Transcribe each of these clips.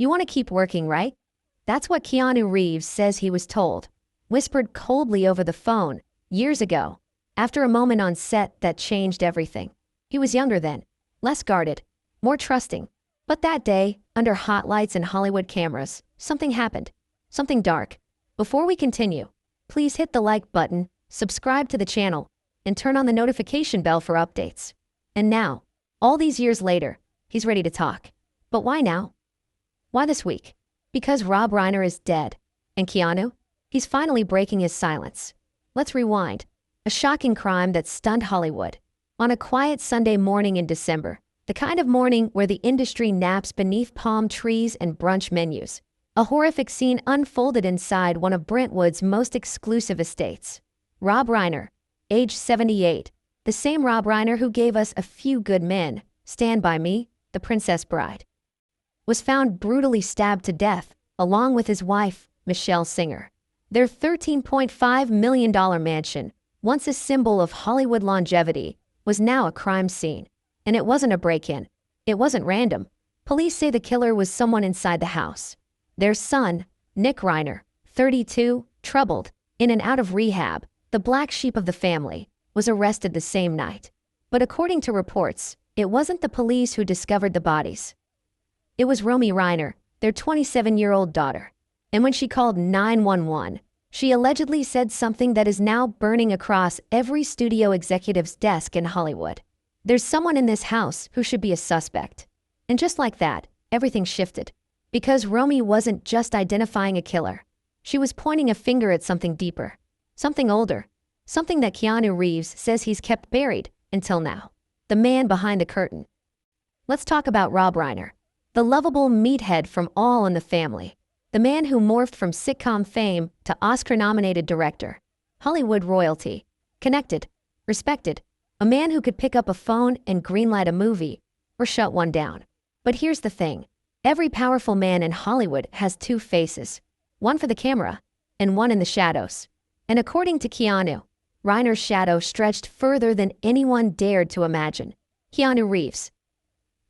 You want to keep working, right? That's what Keanu Reeves says he was told, whispered coldly over the phone, years ago, after a moment on set that changed everything. He was younger then, less guarded, more trusting. But that day, under hot lights and Hollywood cameras, something happened. Something dark. Before we continue, please hit the like button, subscribe to the channel, and turn on the notification bell for updates. And now, all these years later, he's ready to talk. But why now? Why this week? Because Rob Reiner is dead. And Keanu? He's finally breaking his silence. Let's rewind. A shocking crime that stunned Hollywood. On a quiet Sunday morning in December, the kind of morning where the industry naps beneath palm trees and brunch menus, a horrific scene unfolded inside one of Brentwood's most exclusive estates. Rob Reiner, age 78, the same Rob Reiner who gave us A Few Good Men, Stand By Me, The Princess Bride, was found brutally stabbed to death, along with his wife, Michelle Singer. Their $13.5 million mansion, once a symbol of Hollywood longevity, was now a crime scene. And it wasn't a break-in. It wasn't random. Police say the killer was someone inside the house. Their son, Nick Reiner, 32, troubled, in and out of rehab, the black sheep of the family, was arrested the same night. But according to reports, it wasn't the police who discovered the bodies. It was Romy Reiner, their 27-year-old daughter. And when she called 911, she allegedly said something that is now burning across every studio executive's desk in Hollywood. There's someone in this house who should be a suspect. And just like that, everything shifted. Because Romy wasn't just identifying a killer. She was pointing a finger at something deeper. Something older. Something that Keanu Reeves says he's kept buried until now. The man behind the curtain. Let's talk about Rob Reiner, the lovable meathead from All in the Family. The man who morphed from sitcom fame to Oscar-nominated director. Hollywood royalty. Connected. Respected. A man who could pick up a phone and greenlight a movie, or shut one down. But here's the thing. Every powerful man in Hollywood has two faces. One for the camera, and one in the shadows. And according to Keanu, Reiner's shadow stretched further than anyone dared to imagine. Keanu Reeves.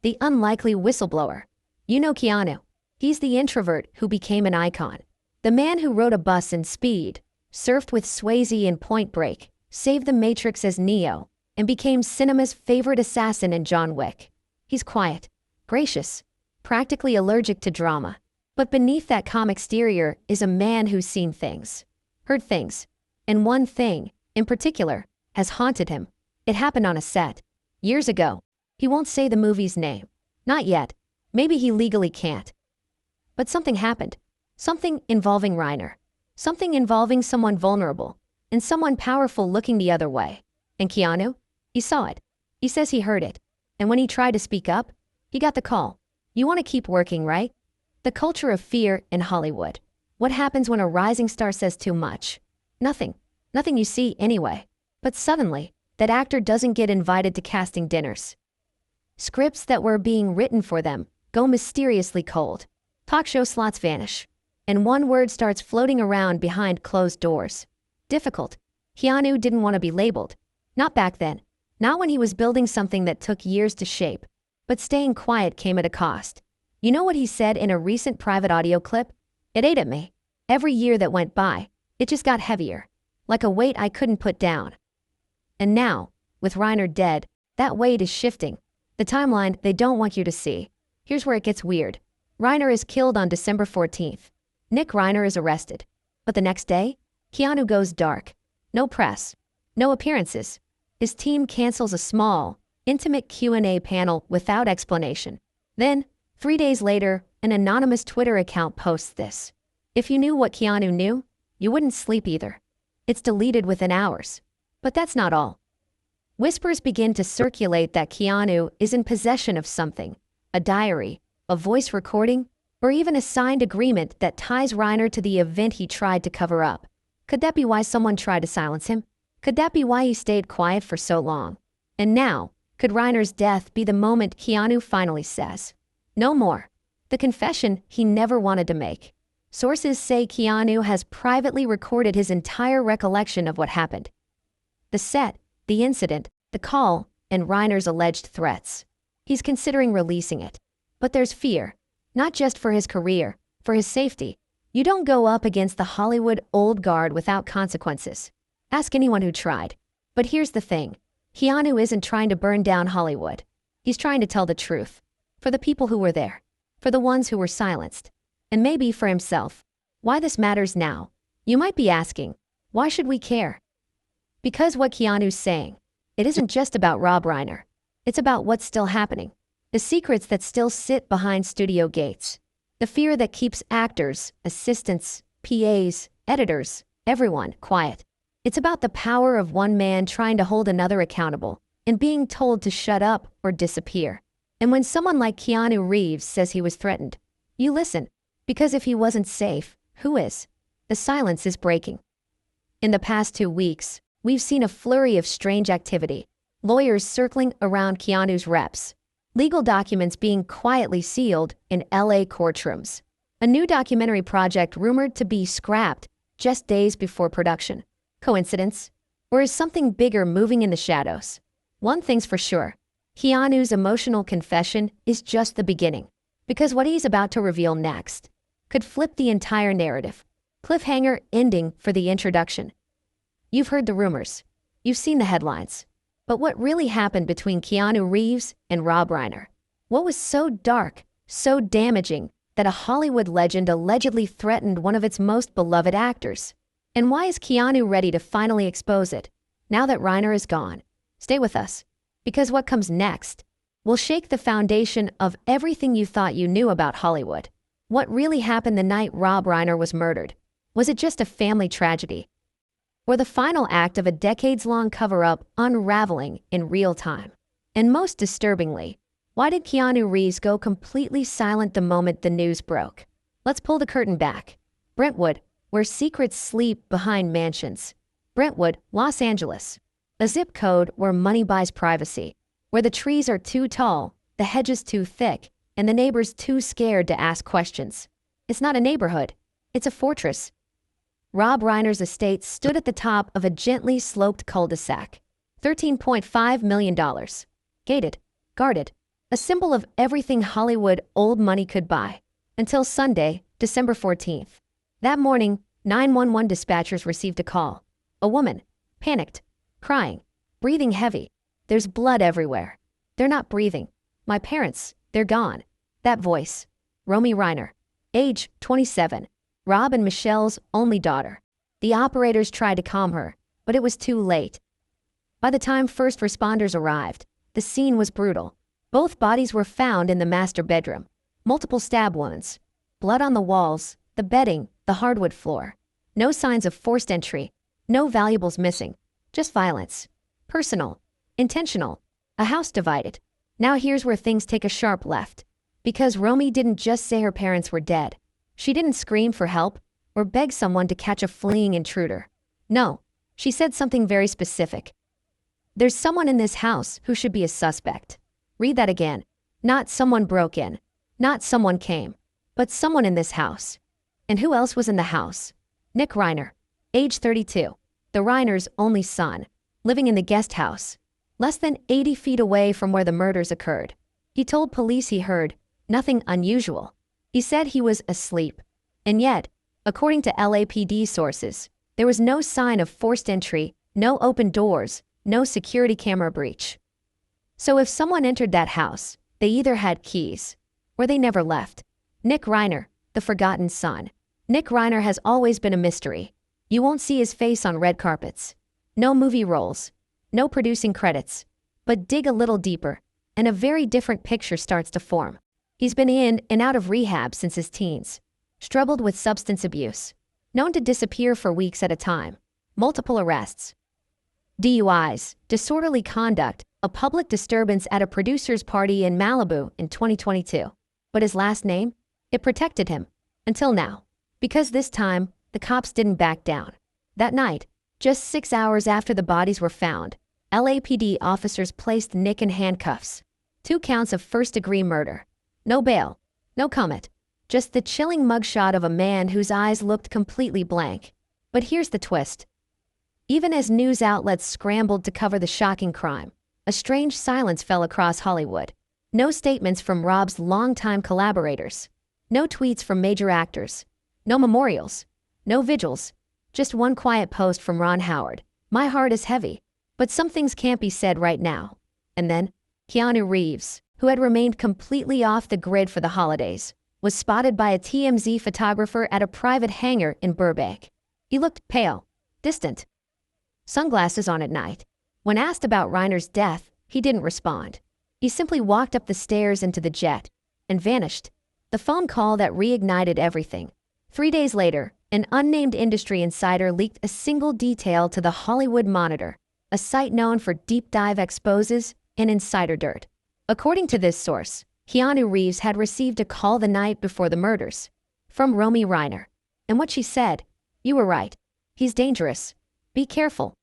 The unlikely whistleblower. You know Keanu. He's the introvert who became an icon. The man who rode a bus in Speed, surfed with Swayze in Point Break, saved the Matrix as Neo, and became cinema's favorite assassin in John Wick. He's quiet, gracious, practically allergic to drama. But beneath that calm exterior is a man who's seen things, heard things, and one thing, in particular, has haunted him. It happened on a set. Years ago. He won't say the movie's name. Not yet. Maybe he legally can't. But something happened. Something involving Reiner. Something involving someone vulnerable, and someone powerful looking the other way. And Keanu? He saw it. He says he heard it. And when he tried to speak up, he got the call. You want to keep working, right? The culture of fear in Hollywood. What happens when a rising star says too much? Nothing. Nothing you see anyway. But suddenly, that actor doesn't get invited to casting dinners. Scripts that were being written for them go mysteriously cold. Talk show slots vanish. And one word starts floating around behind closed doors. Difficult. Keanu didn't want to be labeled. Not back then. Not when he was building something that took years to shape. But staying quiet came at a cost. You know what he said in a recent private audio clip? It ate at me. Every year that went by, it just got heavier. Like a weight I couldn't put down. And now, with Reiner dead, that weight is shifting. The timeline they don't want you to see. Here's where it gets weird. Reiner is killed on December 14th. Nick Reiner is arrested. But the next day, Keanu goes dark. No press. No appearances. His team cancels a small, intimate Q&A panel without explanation. Then, 3 days later, an anonymous Twitter account posts this. If you knew what Keanu knew, you wouldn't sleep either. It's deleted within hours. But that's not all. Whispers begin to circulate that Keanu is in possession of something. A diary, a voice recording, or even a signed agreement that ties Reiner to the event he tried to cover up. Could that be why someone tried to silence him? Could that be why he stayed quiet for so long? And now, could Reiner's death be the moment Keanu finally says, "No more"? The confession he never wanted to make. Sources say Keanu has privately recorded his entire recollection of what happened. The set, the incident, the call, and Reiner's alleged threats. He's considering releasing it. But there's fear. Not just for his career, for his safety. You don't go up against the Hollywood old guard without consequences. Ask anyone who tried. But here's the thing. Keanu isn't trying to burn down Hollywood. He's trying to tell the truth. For the people who were there. For the ones who were silenced. And maybe for himself. Why this matters now? You might be asking, why should we care? Because what Keanu's saying, it isn't just about Rob Reiner. It's about what's still happening. The secrets that still sit behind studio gates. The fear that keeps actors, assistants, PAs, editors, everyone quiet. It's about the power of one man trying to hold another accountable and being told to shut up or disappear. And when someone like Keanu Reeves says he was threatened, you listen, because if he wasn't safe, who is? The silence is breaking. In the past 2 weeks, we've seen a flurry of strange activity. Lawyers circling around Keanu's reps. Legal documents being quietly sealed in LA courtrooms. A new documentary project rumored to be scrapped just days before production. Coincidence? Or is something bigger moving in the shadows? One thing's for sure. Keanu's emotional confession is just the beginning. Because what he's about to reveal next could flip the entire narrative. Cliffhanger ending for the introduction. You've heard the rumors. You've seen the headlines. But what really happened between Keanu Reeves and Rob Reiner? What was so dark, so damaging, that a Hollywood legend allegedly threatened one of its most beloved actors? And why is Keanu ready to finally expose it, now that Reiner is gone? Stay with us, because what comes next will shake the foundation of everything you thought you knew about Hollywood. What really happened the night Rob Reiner was murdered? Was it just a family tragedy? Or the final act of a decades-long cover-up unraveling in real time? And most disturbingly, why did Keanu Reeves go completely silent the moment the news broke? Let's pull the curtain back. Brentwood, where secrets sleep behind mansions. Brentwood, Los Angeles. A zip code where money buys privacy. Where the trees are too tall, the hedges too thick, and the neighbors too scared to ask questions. It's not a neighborhood. It's a fortress. Rob Reiner's estate stood at the top of a gently sloped cul-de-sac. $13.5 million. Gated, guarded, a symbol of everything Hollywood old money could buy. Until Sunday, December 14th. That morning, 911 dispatchers received a call. A woman, panicked, crying, breathing heavy. There's blood everywhere. They're not breathing. My parents, they're gone. That voice. Romy Reiner. Age 27. Rob and Michelle's only daughter. The operators tried to calm her, but it was too late. By the time first responders arrived, the scene was brutal. Both bodies were found in the master bedroom. Multiple stab wounds. Blood on the walls, the bedding, the hardwood floor. No signs of forced entry. No valuables missing. Just violence. Personal. Intentional. A house divided. Now here's where things take a sharp left. Because Romy didn't just say her parents were dead. She didn't scream for help or beg someone to catch a fleeing intruder. No, she said something very specific. There's someone in this house who should be a suspect. Read that again. Not someone broke in. Not someone came. But someone in this house. And who else was in the house? Nick Reiner, age 32. The Reiner's only son. Living in the guest house. Less than 80 feet away from where the murders occurred. He told police he heard nothing unusual. He said he was asleep. And yet, according to LAPD sources, there was no sign of forced entry, no open doors, no security camera breach. So if someone entered that house, they either had keys, or they never left. Nick Reiner, the forgotten son. Nick Reiner has always been a mystery. You won't see his face on red carpets. No movie roles. No producing credits. But dig a little deeper, and a very different picture starts to form. He's been in and out of rehab since his teens. Struggled with substance abuse. Known to disappear for weeks at a time. Multiple arrests. DUIs, disorderly conduct, a public disturbance at a producer's party in Malibu in 2022. But his last name? It protected him. Until now. Because this time, the cops didn't back down. That night, just 6 hours after the bodies were found, LAPD officers placed Nick in handcuffs. 2 counts of first-degree murder. No bail, no comment, just the chilling mugshot of a man whose eyes looked completely blank. But here's the twist. Even as news outlets scrambled to cover the shocking crime, a strange silence fell across Hollywood. No statements from Rob's longtime collaborators. No tweets from major actors. No memorials. No vigils. Just one quiet post from Ron Howard. My heart is heavy, but some things can't be said right now. And then, Keanu Reeves, who had remained completely off the grid for the holidays, was spotted by a TMZ photographer at a private hangar in Burbank. He looked pale, distant, sunglasses on at night. When asked about Reiner's death, he didn't respond. He simply walked up the stairs into the jet and vanished. The phone call that reignited everything. 3 days later, an unnamed industry insider leaked a single detail to the Hollywood Monitor, a site known for deep dive exposes and insider dirt. According to this source, Keanu Reeves had received a call the night before the murders from Rob Reiner. And what she said, "You were right. He's dangerous. Be careful."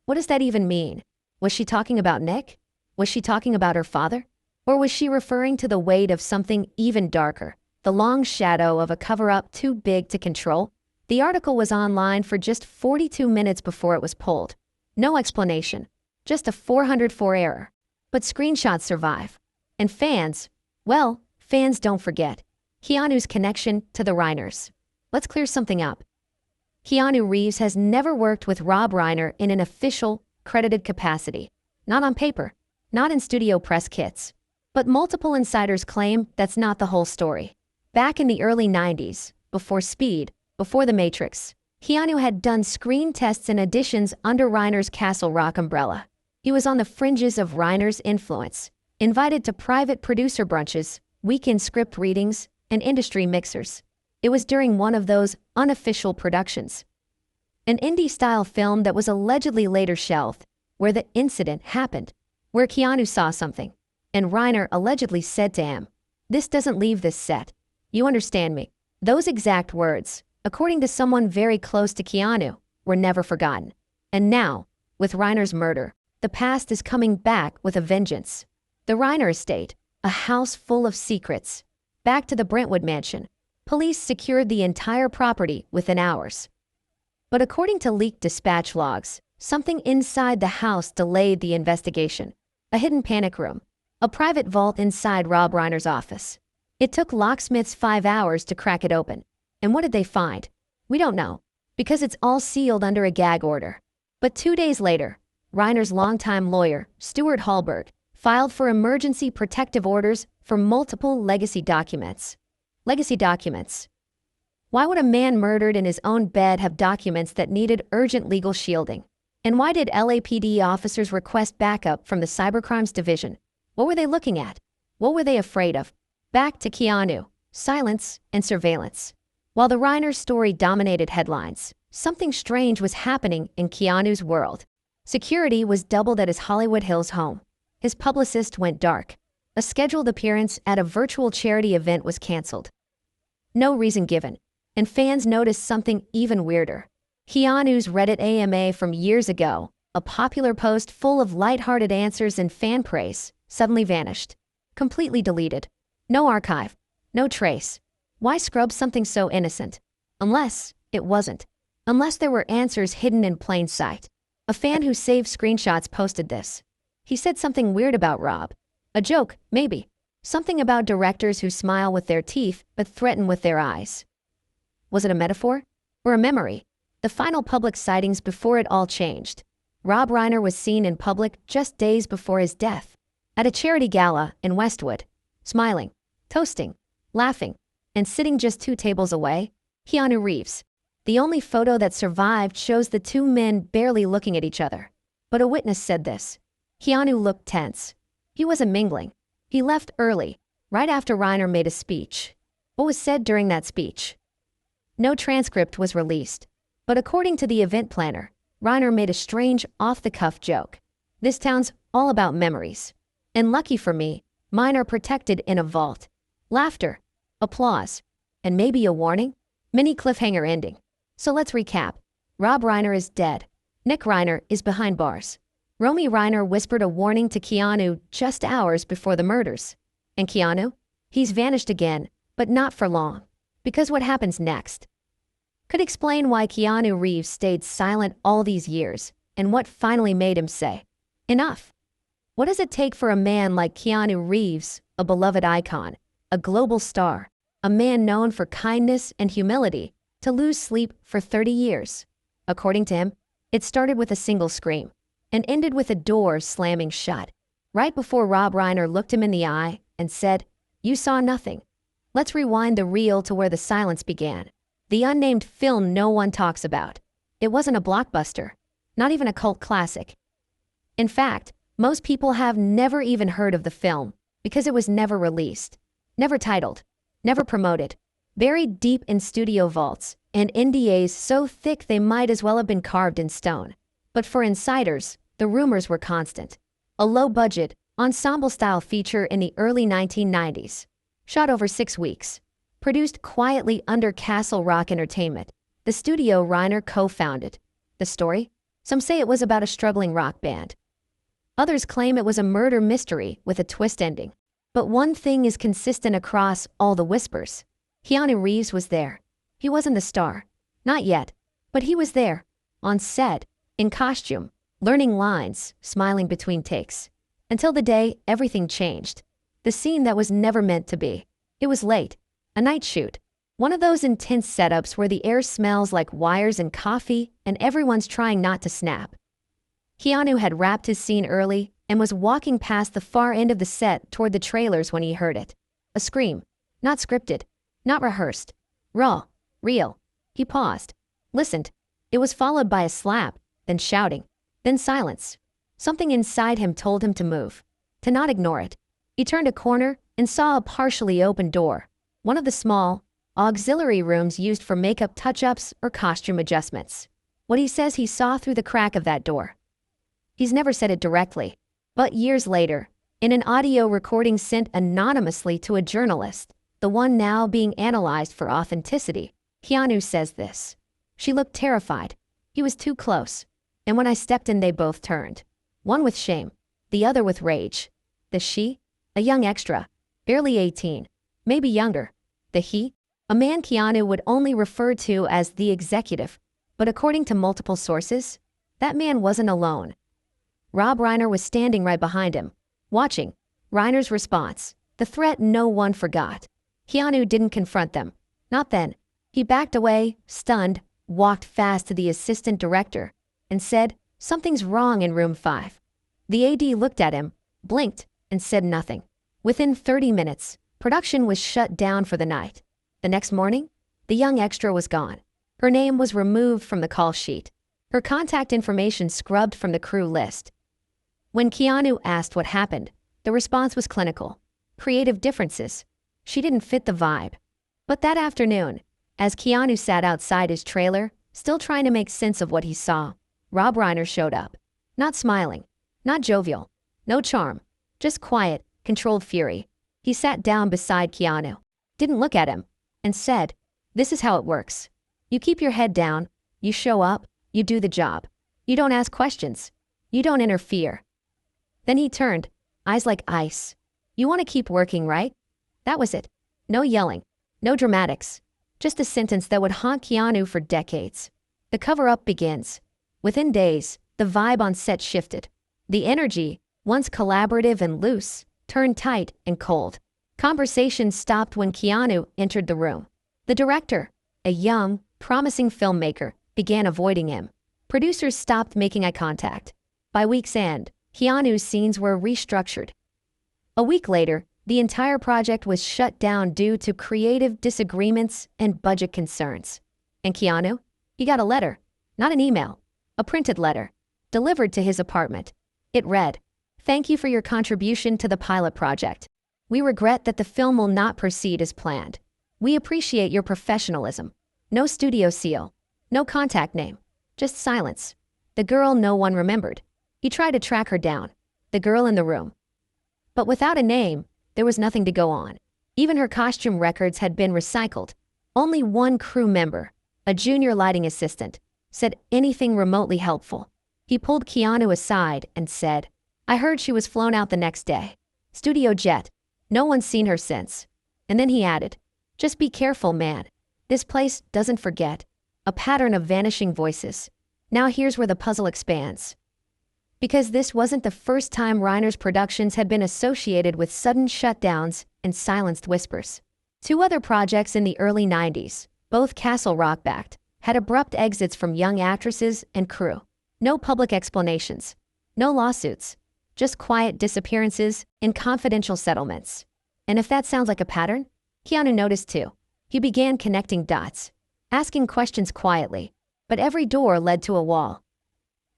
What does that even mean? Was she talking about Nick? Was she talking about her father? Or was she referring to the weight of something even darker, the long shadow of a cover-up too big to control? The article was online for just 42 minutes before it was pulled. No explanation, just a 404 error. But screenshots survive. And fans, well, fans don't forget Keanu's connection to the Reiners. Let's clear something up. Keanu Reeves has never worked with Rob Reiner in an official, credited capacity. Not on paper, not in studio press kits. But multiple insiders claim that's not the whole story. Back in the early 90s, before Speed, before The Matrix, Keanu had done screen tests and auditions under Reiner's Castle Rock umbrella. He was on the fringes of Reiner's influence, invited to private producer brunches, weekend script readings, and industry mixers. It was during one of those unofficial productions, an indie-style film that was allegedly later shelved, where the incident happened, where Keanu saw something, and Reiner allegedly said to him, "This doesn't leave this set. You understand me?" Those exact words, according to someone very close to Keanu, were never forgotten. And now, with Reiner's murder, the past is coming back with a vengeance. The Reiner estate, a house full of secrets. Back to the Brentwood mansion. Police secured the entire property within hours. But according to leaked dispatch logs, something inside the house delayed the investigation. A hidden panic room. A private vault inside Rob Reiner's office. It took locksmiths 5 hours to crack it open. And what did they find? We don't know, because it's all sealed under a gag order. But 2 days later, Reiner's longtime lawyer, Stuart Hallberg, filed for emergency protective orders for multiple legacy documents. Legacy documents. Why would a man murdered in his own bed have documents that needed urgent legal shielding? And why did LAPD officers request backup from the Cybercrimes Division? What were they looking at? What were they afraid of? Back to Keanu, silence and surveillance. While the Reiner story dominated headlines, something strange was happening in Keanu's world. Security was doubled at his Hollywood Hills home. His publicist went dark. A scheduled appearance at a virtual charity event was canceled. No reason given. And fans noticed something even weirder. Keanu's Reddit AMA from years ago, a popular post full of lighthearted answers and fan praise, suddenly vanished. Completely deleted. No archive. No trace. Why scrub something so innocent? Unless it wasn't. Unless there were answers hidden in plain sight. A fan who saved screenshots posted this. He said something weird about Rob. A joke, maybe. Something about directors who smile with their teeth but threaten with their eyes. Was it a metaphor? Or a memory? The final public sightings before it all changed. Rob Reiner was seen in public just days before his death. At a charity gala in Westwood. Smiling, toasting, laughing, and sitting just 2 tables away, Keanu Reeves. The only photo that survived shows the 2 men barely looking at each other. But a witness said this. Keanu looked tense. He wasn't mingling. He left early, right after Reiner made a speech. What was said during that speech? No transcript was released. But according to the event planner, Reiner made a strange, off-the-cuff joke. This town's all about memories. And lucky for me, mine are protected in a vault. Laughter, applause, and maybe a warning? Mini cliffhanger ending. So let's recap. Rob Reiner is dead. Nick Reiner is behind bars. Rob Reiner whispered a warning to Keanu just hours before the murders. And Keanu? He's vanished again, but not for long. Because what happens next could explain why Keanu Reeves stayed silent all these years, and what finally made him say, "Enough." What does it take for a man like Keanu Reeves, a beloved icon, a global star, a man known for kindness and humility, to lose sleep for 30 years. According to him, it started with a single scream and ended with a door slamming shut, right before Rob Reiner looked him in the eye and said, "You saw nothing." Let's rewind the reel to where the silence began. The unnamed film no one talks about. It wasn't a blockbuster, not even a cult classic. In fact, most people have never even heard of the film because it was never released, never titled, never promoted, buried deep in studio vaults and NDAs so thick they might as well have been carved in stone. But for insiders, the rumors were constant. A low-budget, ensemble-style feature in the early 1990s, shot over 6 weeks, produced quietly under Castle Rock Entertainment, the studio Reiner co-founded. The story? Some say it was about a struggling rock band. Others claim it was a murder mystery with a twist ending. But one thing is consistent across all the whispers. Keanu Reeves was there. He wasn't the star. Not yet. But he was there. On set. In costume. Learning lines. Smiling between takes. Until the day everything changed. The scene that was never meant to be. It was late. A night shoot. One of those intense setups where the air smells like wires and coffee and everyone's trying not to snap. Keanu had wrapped his scene early and was walking past the far end of the set toward the trailers when he heard it. A scream. Not scripted. Not rehearsed. Raw. Real. He paused. Listened. It was followed by a slap, then shouting, then silence. Something inside him told him to move. To not ignore it. He turned a corner and saw a partially open door. One of the small, auxiliary rooms used for makeup touch-ups or costume adjustments. What he says he saw through the crack of that door. He's never said it directly. But years later, in an audio recording sent anonymously to a journalist, the one now being analyzed for authenticity, Keanu says this. "She looked terrified. He was too close. And when I stepped in, they both turned. One with shame, the other with rage. The she? A young extra, barely 18, maybe younger. The he? A man Keanu would only refer to as the executive. But according to multiple sources, that man wasn't alone. Rob Reiner was standing right behind him, watching. Reiner's response, the threat no one forgot. Keanu didn't confront them. Not then. He backed away, stunned, walked fast to the assistant director, and said, "Something's wrong in room 5. The AD looked at him, blinked, and said nothing. Within 30 minutes, production was shut down for the night. The next morning, the young extra was gone. Her name was removed from the call sheet. Her contact information scrubbed from the crew list. When Keanu asked what happened, the response was clinical. Creative differences. She didn't fit the vibe. But that afternoon, as Keanu sat outside his trailer, still trying to make sense of what he saw, Rob Reiner showed up. Not smiling. Not jovial. No charm. Just quiet, controlled fury. He sat down beside Keanu, didn't look at him, and said, "This is how it works. You keep your head down, you show up, you do the job. You don't ask questions. You don't interfere." Then he turned, eyes like ice. "You want to keep working, right?" That was it. No yelling. No dramatics. Just a sentence that would haunt Keanu for decades. The cover-up begins. Within days, the vibe on set shifted. The energy, once collaborative and loose, turned tight and cold. Conversation stopped when Keanu entered the room. The director, a young, promising filmmaker, began avoiding him. Producers stopped making eye contact. By week's end, Keanu's scenes were restructured. A week later, the entire project was shut down due to creative disagreements and budget concerns. And Keanu? He got a letter, not an email, a printed letter, delivered to his apartment. It read, "Thank you for your contribution to the pilot project. We regret that the film will not proceed as planned. We appreciate your professionalism. No studio seal, no contact name, just silence. The girl no one remembered. He tried to track her down, the girl in the room. But without a name, there was nothing to go on. Even her costume records had been recycled. Only one crew member, a junior lighting assistant, said anything remotely helpful. He pulled Keanu aside and said, "I heard she was flown out the next day. Studio jet. No one's seen her since." And then he added, "Just be careful, man. This place doesn't forget." A pattern of vanishing voices. Now here's where the puzzle expands. Because this wasn't the first time Reiner's productions had been associated with sudden shutdowns and silenced whispers. Two other projects in the early 90s, both Castle Rock-backed, had abrupt exits from young actresses and crew. No public explanations. No lawsuits. Just quiet disappearances and confidential settlements. And if that sounds like a pattern, Keanu noticed too. He began connecting dots, asking questions quietly, but every door led to a wall.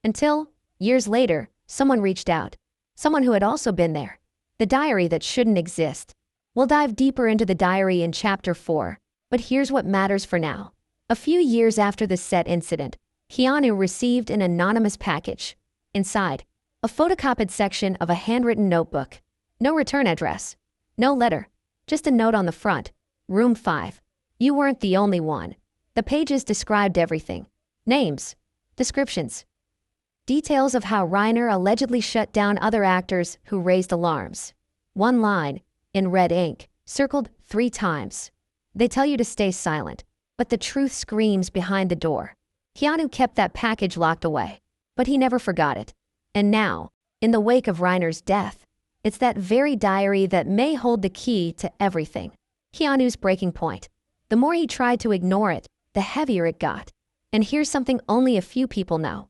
Until, years later, someone reached out. Someone who had also been there. The diary that shouldn't exist. We'll dive deeper into the diary in Chapter 4, but here's what matters for now. A few years after the set incident, Keanu received an anonymous package. Inside, a photocopied section of a handwritten notebook. No return address. No letter. Just a note on the front. Room 5. You weren't the only one. The pages described everything. Names. Descriptions. Details of how Reiner allegedly shut down other actors who raised alarms. One line, in red ink, circled 3 times. They tell you to stay silent, but the truth screams behind the door. Keanu kept that package locked away, but he never forgot it. And now, in the wake of Reiner's death, it's that very diary that may hold the key to everything. Keanu's breaking point. The more he tried to ignore it, the heavier it got. And here's something only a few people know.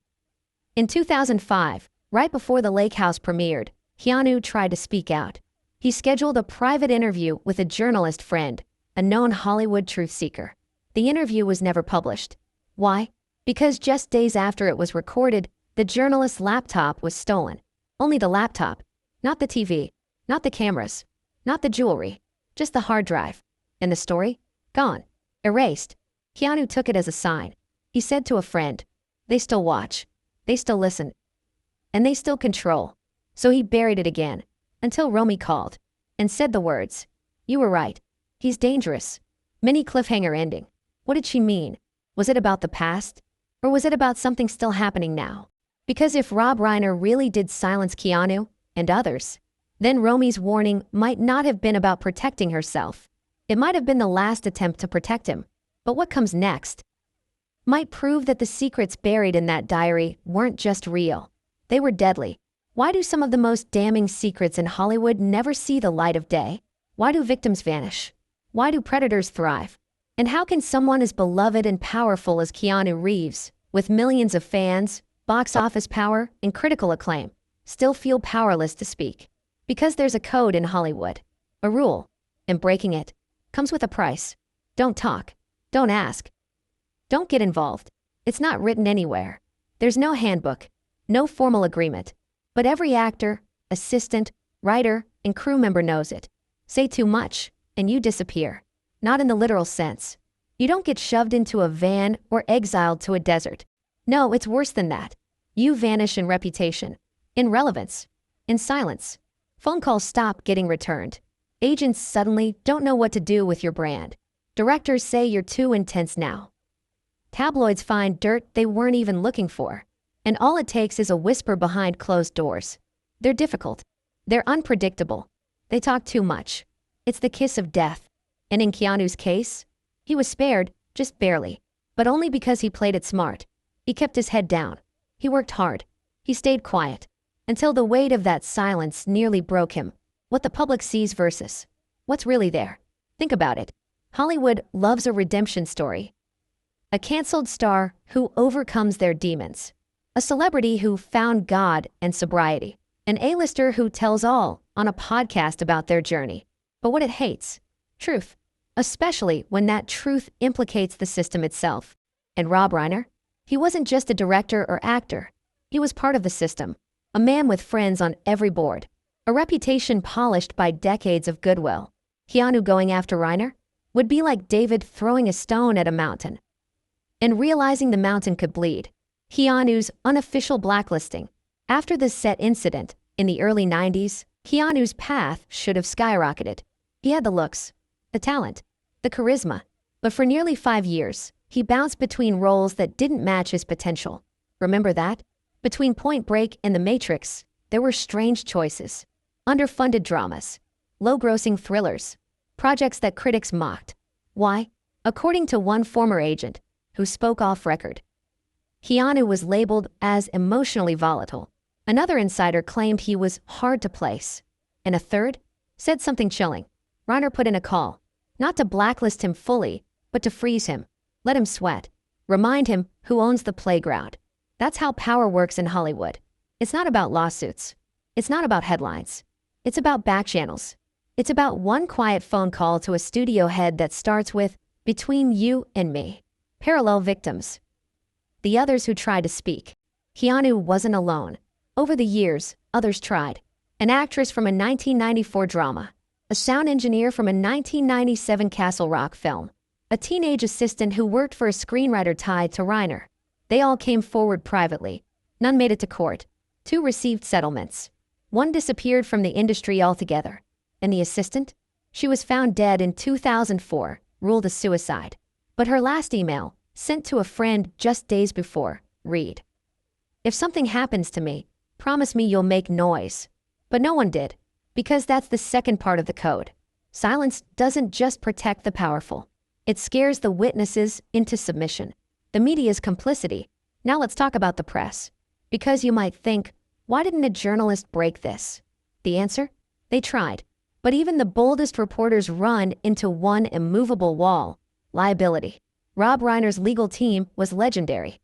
In 2005, right before the Lake House premiered, Keanu tried to speak out. He scheduled a private interview with a journalist friend, a known Hollywood truth seeker. The interview was never published. Why? Because just days after it was recorded, the journalist's laptop was stolen. Only the laptop, not the TV, not the cameras, not the jewelry, just the hard drive. And the story? Gone. Erased. Keanu took it as a sign. He said to a friend, "They still watch. They still listen. And they still control." So he buried it again, until Romy called, and said the words, "You were right. He's dangerous." Mini cliffhanger ending. What did she mean? Was it about the past? Or was it about something still happening now? Because if Rob Reiner really did silence Keanu, and others, then Romy's warning might not have been about protecting herself. It might have been the last attempt to protect him. But what comes next might prove that the secrets buried in that diary weren't just real. They were deadly. Why do some of the most damning secrets in Hollywood never see the light of day? Why do victims vanish? Why do predators thrive? And how can someone as beloved and powerful as Keanu Reeves, with millions of fans, box office power, and critical acclaim, still feel powerless to speak? Because there's a code in Hollywood, a rule, and breaking it comes with a price. Don't talk. Don't ask. Don't get involved. It's not written anywhere. There's no handbook, no formal agreement. But every actor, assistant, writer, and crew member knows it. Say too much, and you disappear. Not in the literal sense. You don't get shoved into a van or exiled to a desert. No, it's worse than that. You vanish in reputation, in relevance, in silence. Phone calls stop getting returned. Agents suddenly don't know what to do with your brand. Directors say you're too intense now. Tabloids find dirt they weren't even looking for. And all it takes is a whisper behind closed doors. They're difficult. They're unpredictable. They talk too much. It's the kiss of death. And in Keanu's case, he was spared, just barely. But only because he played it smart. He kept his head down. He worked hard. He stayed quiet. Until the weight of that silence nearly broke him. What the public sees versus what's really there. Think about it. Hollywood loves a redemption story. A canceled star who overcomes their demons. A celebrity who found God and sobriety. An A-lister who tells all on a podcast about their journey. But what it hates? Truth. Especially when that truth implicates the system itself. And Rob Reiner? He wasn't just a director or actor. He was part of the system. A man with friends on every board. A reputation polished by decades of goodwill. Keanu going after Reiner would be like David throwing a stone at a mountain and realizing the mountain could bleed. Keanu's unofficial blacklisting. After the set incident in the early 90s, Keanu's path should have skyrocketed. He had the looks, the talent, the charisma. But for nearly 5 years, he bounced between roles that didn't match his potential. Remember that? Between Point Break and The Matrix, there were strange choices. Underfunded dramas, low-grossing thrillers, projects that critics mocked. Why? According to one former agent, who spoke off record, Keanu was labeled as emotionally volatile. Another insider claimed he was hard to place. And a third said something chilling. Reiner put in a call. Not to blacklist him fully, but to freeze him. Let him sweat. Remind him who owns the playground. That's how power works in Hollywood. It's not about lawsuits. It's not about headlines. It's about back channels. It's about one quiet phone call to a studio head that starts with, "Between you and me." Parallel victims. The others who tried to speak. Keanu wasn't alone. Over the years, others tried. An actress from a 1994 drama. A sound engineer from a 1997 Castle Rock film. A teenage assistant who worked for a screenwriter tied to Reiner. They all came forward privately. None made it to court. 2 received settlements. 1 disappeared from the industry altogether. And the assistant? She was found dead in 2004, ruled a suicide. But her last email, sent to a friend just days before, read, "If something happens to me, promise me you'll make noise." But no one did, because that's the second part of the code. Silence doesn't just protect the powerful. It scares the witnesses into submission. The media's complicity. Now let's talk about the press. Because you might think, why didn't a journalist break this? The answer? They tried. But even the boldest reporters run into one immovable wall: liability. Rob Reiner's legal team was legendary.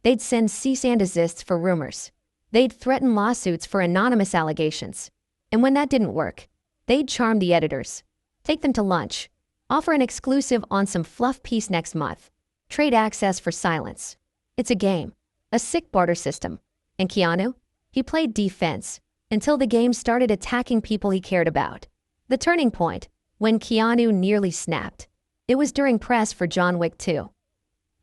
They'd send cease and desists for rumors. They'd threaten lawsuits for anonymous allegations. And when that didn't work, they'd charm the editors, take them to lunch, offer an exclusive on some fluff piece next month, trade access for silence. It's a game, a sick barter system. And Keanu? He played defense until the game started attacking people he cared about. The turning point, when Keanu nearly snapped. It was during press for John Wick 2.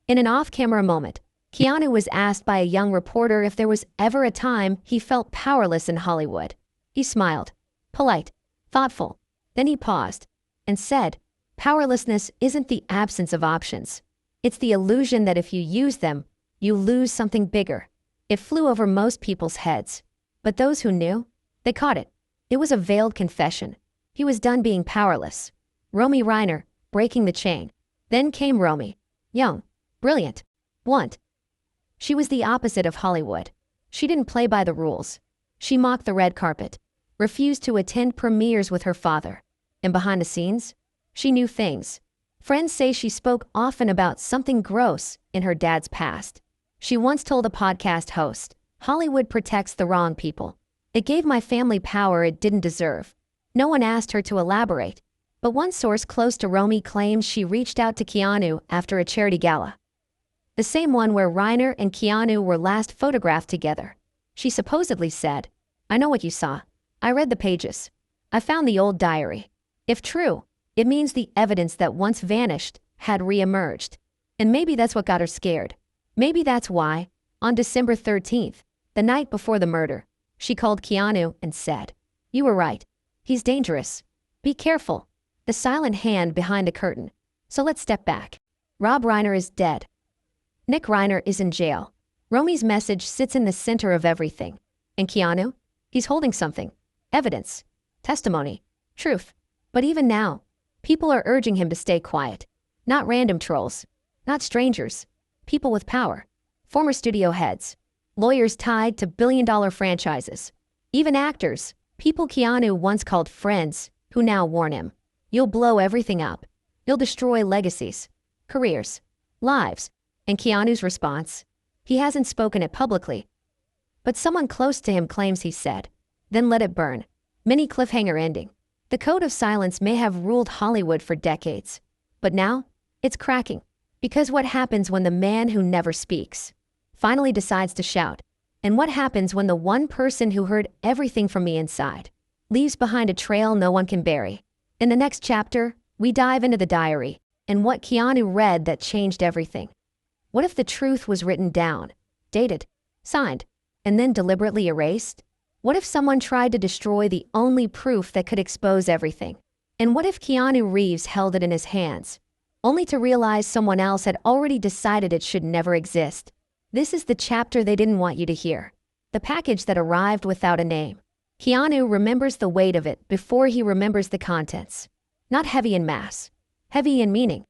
In an off-camera moment, Keanu was asked by a young reporter if there was ever a time he felt powerless in Hollywood. He smiled, polite, thoughtful. Then he paused and said, "Powerlessness isn't the absence of options. It's the illusion that if you use them, you lose something bigger." It flew over most people's heads. But those who knew, they caught it. It was a veiled confession. He was done being powerless. Romy Reiner, breaking the chain. Then came Romy. Young, brilliant, blunt. She was the opposite of Hollywood. She didn't play by the rules. She mocked the red carpet, refused to attend premieres with her father. And behind the scenes, she knew things. Friends say she spoke often about something gross in her dad's past. She once told a podcast host, "Hollywood protects the wrong people. It gave my family power it didn't deserve." No one asked her to elaborate. But one source close to Romy claims she reached out to Keanu after a charity gala. The same one where Reiner and Keanu were last photographed together. She supposedly said, "I know what you saw. I read the pages. I found the old diary." If true, it means the evidence that once vanished had re-emerged. And maybe that's what got her scared. Maybe that's why, on December 13th, the night before the murder, she called Keanu and said, "You were right. He's dangerous. Be careful." The silent hand behind the curtain. So let's step back. Rob Reiner is dead. Nick Reiner is in jail. Romy's message sits in the center of everything. And Keanu? He's holding something. Evidence. Testimony. Truth. But even now, people are urging him to stay quiet. Not random trolls. Not strangers. People with power. Former studio heads. Lawyers tied to billion-dollar franchises. Even actors. People Keanu once called friends, who now warn him. You'll blow everything up. You'll destroy legacies, careers, lives. And Keanu's response? He hasn't spoken it publicly. But someone close to him claims he said, "Then let it burn." Mini cliffhanger ending. The code of silence may have ruled Hollywood for decades. But now, it's cracking. Because what happens when the man who never speaks finally decides to shout? And what happens when the one person who heard everything from me inside leaves behind a trail no one can bury? In the next chapter, we dive into the diary and what Keanu read that changed everything. What if the truth was written down, dated, signed, and then deliberately erased? What if someone tried to destroy the only proof that could expose everything? And what if Keanu Reeves held it in his hands, only to realize someone else had already decided it should never exist? This is the chapter they didn't want you to hear. The package that arrived without a name. Keanu remembers the weight of it before he remembers the contents. Not heavy in mass, heavy in meaning.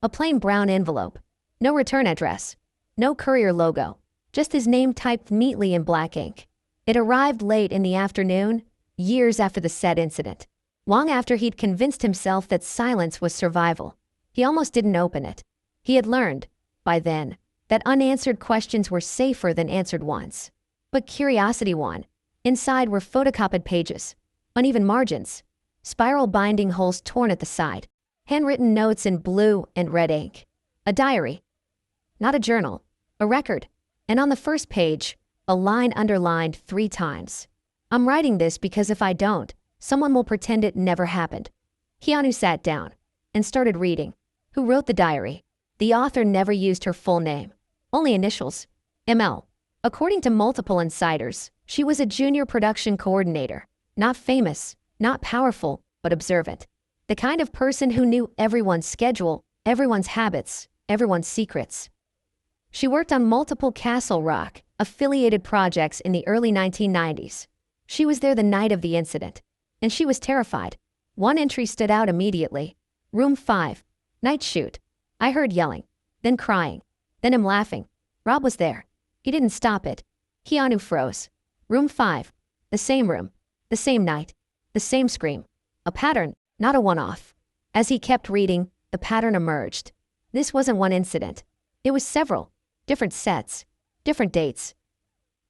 A plain brown envelope. No return address. No courier logo. Just his name typed neatly in black ink. It arrived late in the afternoon, years after the said incident. Long after he'd convinced himself that silence was survival, he almost didn't open it. He had learned, by then, that unanswered questions were safer than answered ones. But curiosity won. Inside were photocopied pages, uneven margins, spiral binding holes torn at the side, handwritten notes in blue and red ink. A diary. Not a journal, a record. And on the first page, a line underlined 3 times. I'm writing this because if I don't, someone will pretend it never happened. Keanu sat down and started reading. Who wrote the diary? The author never used her full name, only initials. ML. According to multiple insiders, she was a junior production coordinator, not famous, not powerful, but observant. The kind of person who knew everyone's schedule, everyone's habits, everyone's secrets. She worked on multiple Castle Rock affiliated projects in the early 1990s. She was there the night of the incident, and she was terrified. One entry stood out immediately. Room 5. Night shoot. I heard yelling, then crying, then him laughing. Rob was there. He didn't stop it. Keanu froze. Room 5. The same room. The same night. The same scream. A pattern, not a one-off. As he kept reading, the pattern emerged. This wasn't one incident. It was several. Different sets. Different dates.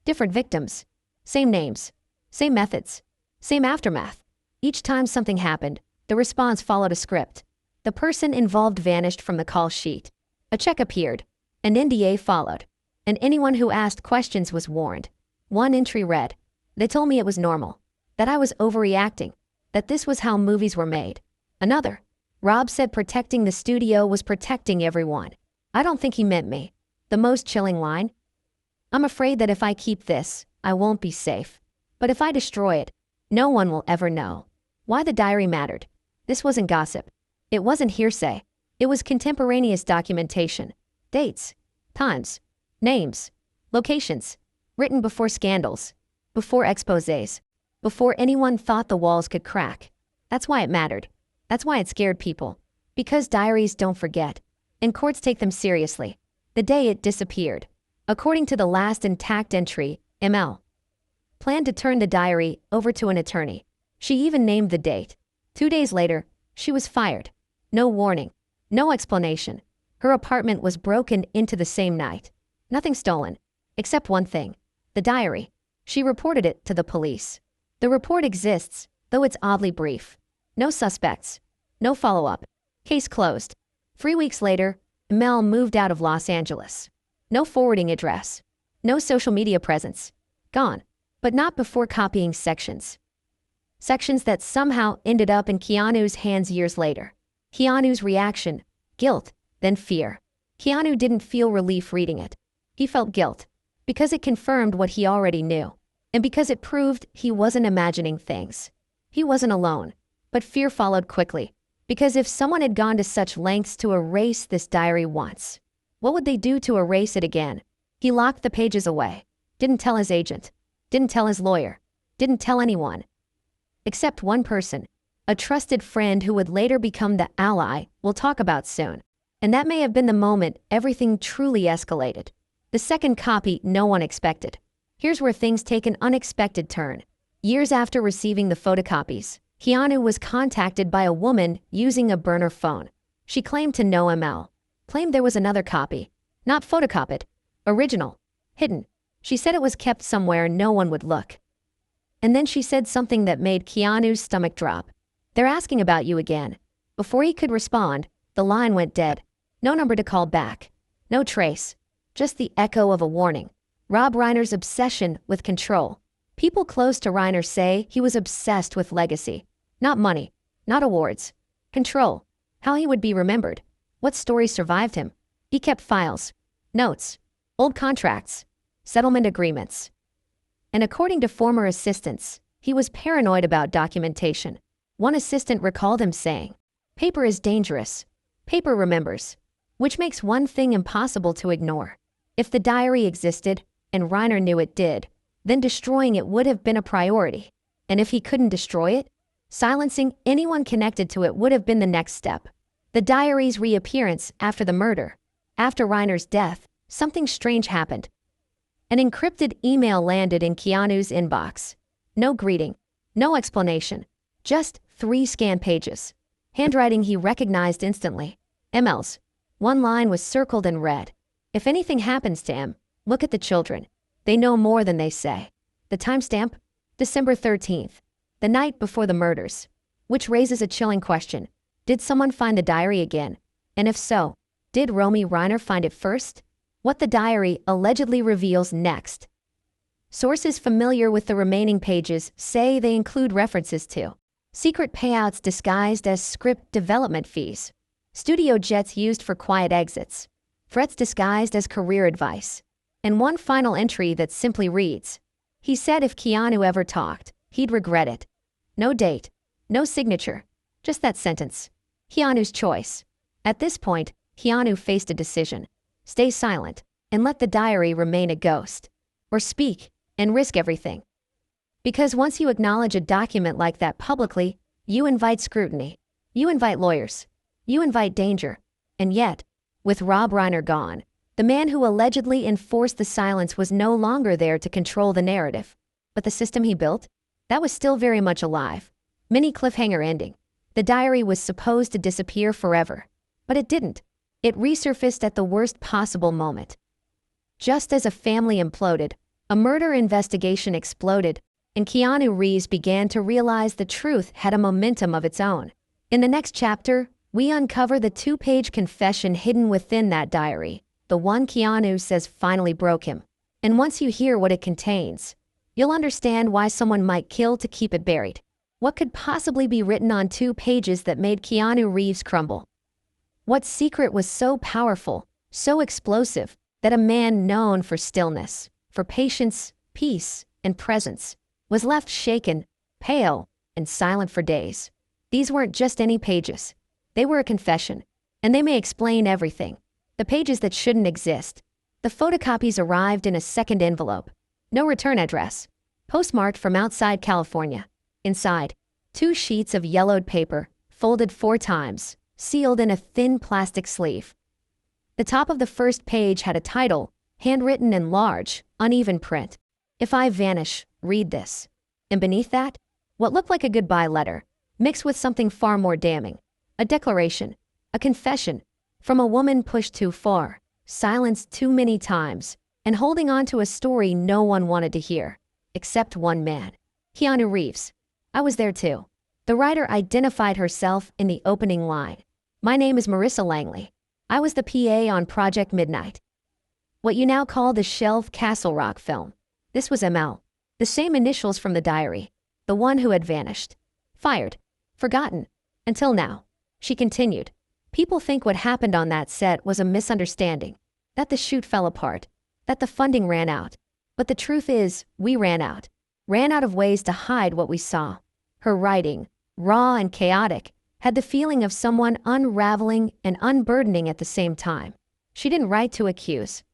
Different victims. Same names. Same methods. Same aftermath. Each time something happened, the response followed a script. The person involved vanished from the call sheet. A check appeared. An NDA followed. And anyone who asked questions was warned. One entry read, "They told me it was normal. That I was overreacting. That this was how movies were made." Another, "Rob said protecting the studio was protecting everyone. I don't think he meant me." The most chilling line, "I'm afraid that if I keep this, I won't be safe. But if I destroy it, no one will ever know." Why the diary mattered. This wasn't gossip. It wasn't hearsay. It was contemporaneous documentation. Dates, times, names, locations, written before scandals, before exposés, before anyone thought the walls could crack. That's why it mattered. That's why it scared people. Because diaries don't forget, and courts take them seriously. The day it disappeared, according to the last intact entry, ML planned to turn the diary over to an attorney. She even named the date. 2 days later, she was fired. No warning, no explanation. Her apartment was broken into the same night. Nothing stolen, except one thing, the diary. She reported it to the police. The report exists, though it's oddly brief. No suspects, no follow-up. Case closed. 3 weeks later, Mel moved out of Los Angeles. No forwarding address. No social media presence. Gone. But not before copying sections. Sections that somehow ended up in Keanu's hands years later. Keanu's reaction, guilt, then fear. Keanu didn't feel relief reading it. He felt guilt. Because it confirmed what he already knew. And because it proved he wasn't imagining things. He wasn't alone. But fear followed quickly. Because if someone had gone to such lengths to erase this diary once, what would they do to erase it again? He locked the pages away. Didn't tell his agent. Didn't tell his lawyer. Didn't tell anyone. Except one person. A trusted friend who would later become the ally we'll talk about soon. And that may have been the moment everything truly escalated. The second copy no one expected. Here's where things take an unexpected turn. Years after receiving the photocopies, Keanu was contacted by a woman using a burner phone. She claimed to know ML. Claimed there was another copy. Not photocopied. Original. Hidden. She said it was kept somewhere no one would look. And then she said something that made Keanu's stomach drop. "They're asking about you again." Before he could respond, the line went dead. No number to call back. No trace. Just the echo of a warning. Rob Reiner's obsession with control. People close to Reiner say he was obsessed with legacy. Not money. Not awards. Control. How he would be remembered. What stories survived him. He kept files. Notes. Old contracts. Settlement agreements. And according to former assistants, he was paranoid about documentation. One assistant recalled him saying, "Paper is dangerous. Paper remembers." Which makes one thing impossible to ignore. If the diary existed, and Reiner knew it did, then destroying it would have been a priority. And if he couldn't destroy it, silencing anyone connected to it would have been the next step. The diary's reappearance after the murder. After Reiner's death, something strange happened. An encrypted email landed in Keanu's inbox. No greeting. No explanation. Just 3 scanned pages. Handwriting he recognized instantly. ML's. One line was circled in red. If anything happens to him, look at the children. They know more than they say. The timestamp? December 13th. The night before the murders. Which raises a chilling question. Did someone find the diary again? And if so, did Rob Reiner find it first? What the diary allegedly reveals next. Sources familiar with the remaining pages say they include references to secret payouts disguised as script development fees, studio jets used for quiet exits, threats disguised as career advice, and one final entry that simply reads, "He said if Keanu ever talked, he'd regret it." No date, no signature, just that sentence. Keanu's choice. At this point, Keanu faced a decision. Stay silent and let the diary remain a ghost. Or speak and risk everything. Because once you acknowledge a document like that publicly, you invite scrutiny. You invite lawyers. You invite danger. And yet, with Rob Reiner gone, the man who allegedly enforced the silence was no longer there to control the narrative. But the system he built? That was still very much alive. Mini cliffhanger ending. The diary was supposed to disappear forever. But it didn't. It resurfaced at the worst possible moment. Just as a family imploded, a murder investigation exploded, and Keanu Reeves began to realize the truth had a momentum of its own. In the next chapter, we uncover the 2-page confession hidden within that diary, the one Keanu says finally broke him. And once you hear what it contains, you'll understand why someone might kill to keep it buried. What could possibly be written on 2 pages that made Keanu Reeves crumble? What secret was so powerful, so explosive, that a man known for stillness, for patience, peace, and presence, was left shaken, pale, and silent for days? These weren't just any pages. They were a confession, and they may explain everything. The pages that shouldn't exist. The photocopies arrived in a second envelope. No return address. Postmarked from outside California. Inside, 2 sheets of yellowed paper, folded 4 times, sealed in a thin plastic sleeve. The top of the first page had a title, handwritten in large, uneven print. "If I vanish, read this." And beneath that, what looked like a goodbye letter, mixed with something far more damning. A declaration, a confession, from a woman pushed too far, silenced too many times, and holding on to a story no one wanted to hear, except one man. Keanu Reeves. I was there too. The writer identified herself in the opening line. "My name is Marissa Langley. I was the PA on Project Midnight." What you now call the shelf Castle Rock film. This was ML. The same initials from the diary. The one who had vanished. Fired. Forgotten. Until now. She continued. People think what happened on that set was a misunderstanding. That the shoot fell apart. That the funding ran out. But the truth is, we ran out. Ran out of ways to hide what we saw. Her writing, raw and chaotic, had the feeling of someone unraveling and unburdening at the same time. She didn't write to accuse.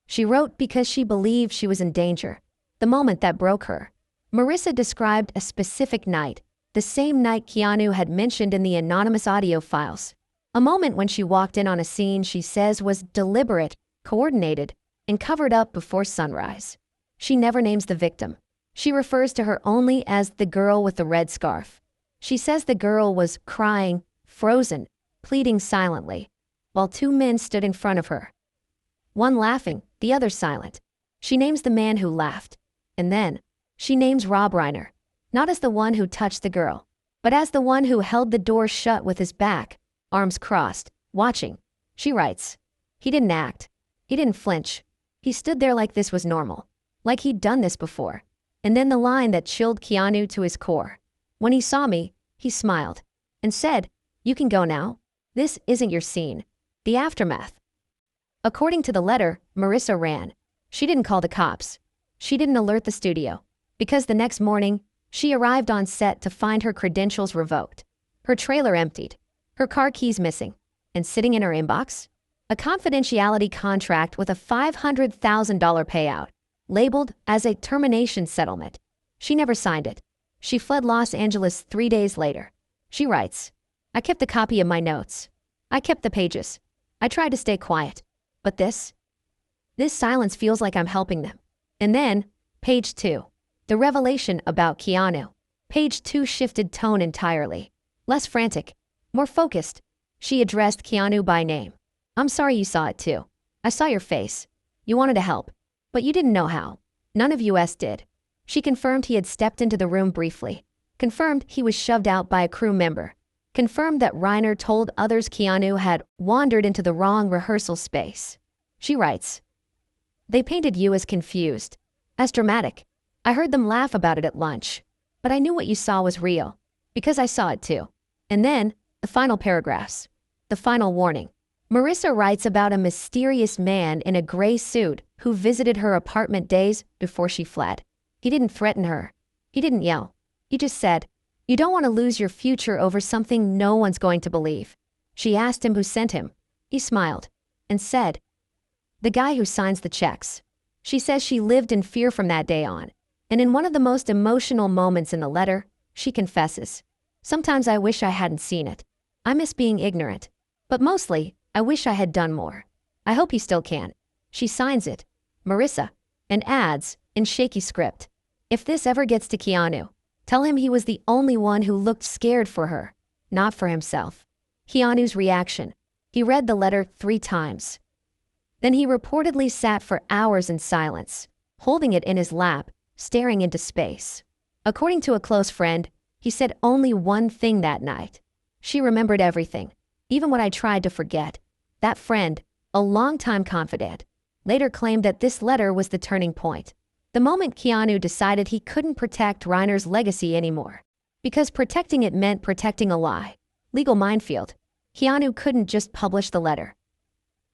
She wrote because she believed she was in danger. The moment that broke her. Marissa described a specific night, the same night Keanu had mentioned in the anonymous audio files. A moment when she walked in on a scene she says was deliberate, coordinated, and covered up before sunrise. She never names the victim. She refers to her only as the girl with the red scarf. She says the girl was crying, frozen, pleading silently, while 2 men stood in front of her. One laughing, the other silent. She names the man who laughed. And then, she names Rob Reiner, not as the one who touched the girl, but as the one who held the door shut with his back, arms crossed, watching. She writes, "He didn't act. He didn't flinch. He stood there like this was normal, like he'd done this before." And then the line that chilled Keanu to his core. "When he saw me, he smiled and said, 'You can go now. This isn't your scene.'" The aftermath. According to the letter, Marissa ran. She didn't call the cops. She didn't alert the studio. Because the next morning, she arrived on set to find her credentials revoked, her trailer emptied, her car keys missing, and sitting in her inbox, a confidentiality contract with a $500,000 payout, labeled as a termination settlement. She never signed it. She fled Los Angeles 3 days later. She writes, "I kept a copy of my notes. I kept the pages. I tried to stay quiet. But this silence feels like I'm helping them." And then, page 2. The revelation about Keanu. Page 2 shifted tone entirely. Less frantic, more focused. She addressed Keanu by name. I'm sorry you saw it too. I saw your face. You wanted to help, but you didn't know how. None of us did. She confirmed he had stepped into the room briefly. Confirmed he was shoved out by a crew member. Confirmed that Reiner told others Keanu had wandered into the wrong rehearsal space. She writes, they painted you as confused, as dramatic. I heard them laugh about it at lunch, but I knew what you saw was real, because I saw it too. And then, the final paragraphs. The final warning. Marissa writes about a mysterious man in a gray suit who visited her apartment days before she fled. He didn't threaten her. He didn't yell. He just said, you don't want to lose your future over something no one's going to believe. She asked him who sent him. He smiled and said, the guy who signs the checks. She says she lived in fear from that day on. And in one of the most emotional moments in the letter, she confesses, sometimes I wish I hadn't seen it. I miss being ignorant. But mostly, I wish I had done more. I hope you still can. She signs it, Marissa, and adds, in shaky script, if this ever gets to Keanu, tell him he was the only one who looked scared for her, not for himself. Keanu's reaction. He read the letter 3 times. Then he reportedly sat for hours in silence, holding it in his lap, staring into space. According to a close friend, he said only one thing that night. She remembered everything, even what I tried to forget. That friend, a longtime confidant, later claimed that this letter was the turning point. The moment Keanu decided he couldn't protect Reiner's legacy anymore. Because protecting it meant protecting a lie. Legal minefield. Keanu couldn't just publish the letter.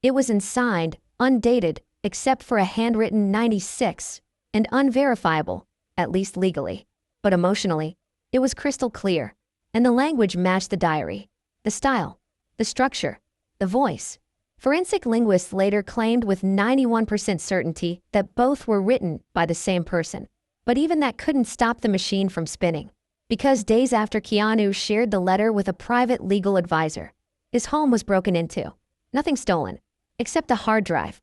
It was unsigned, undated, except for a handwritten 96, and unverifiable, at least legally. But emotionally, it was crystal clear, and the language matched the diary. The style, the structure, the voice. Forensic linguists later claimed with 91% certainty that both were written by the same person. But even that couldn't stop the machine from spinning. Because days after Keanu shared the letter with a private legal advisor, his home was broken into. Nothing stolen, except a hard drive.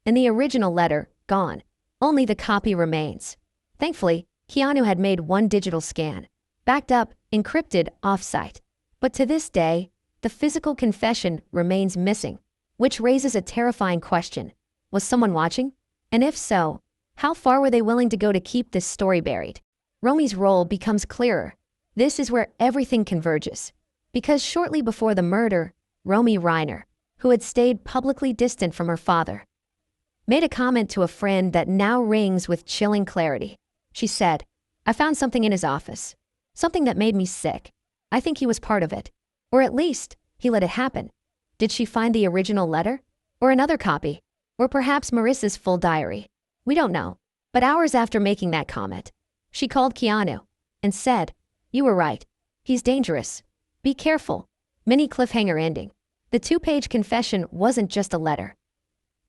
And the original letter, gone. Only the copy remains. Thankfully, Keanu had made one digital scan, backed up, encrypted, off-site. But to this day, the physical confession remains missing, which raises a terrifying question. Was someone watching? And if so, how far were they willing to go to keep this story buried? Romy's role becomes clearer. This is where everything converges. Because shortly before the murder, Romy Reiner, who had stayed publicly distant from her father, made a comment to a friend that now rings with chilling clarity. She said, I found something in his office. Something that made me sick. I think he was part of it. Or at least, he let it happen. Did she find the original letter? Or another copy? Or perhaps Marissa's full diary? We don't know. But hours after making that comment, she called Keanu and said, you were right. He's dangerous. Be careful. Mini cliffhanger ending. The 2-page confession wasn't just a letter.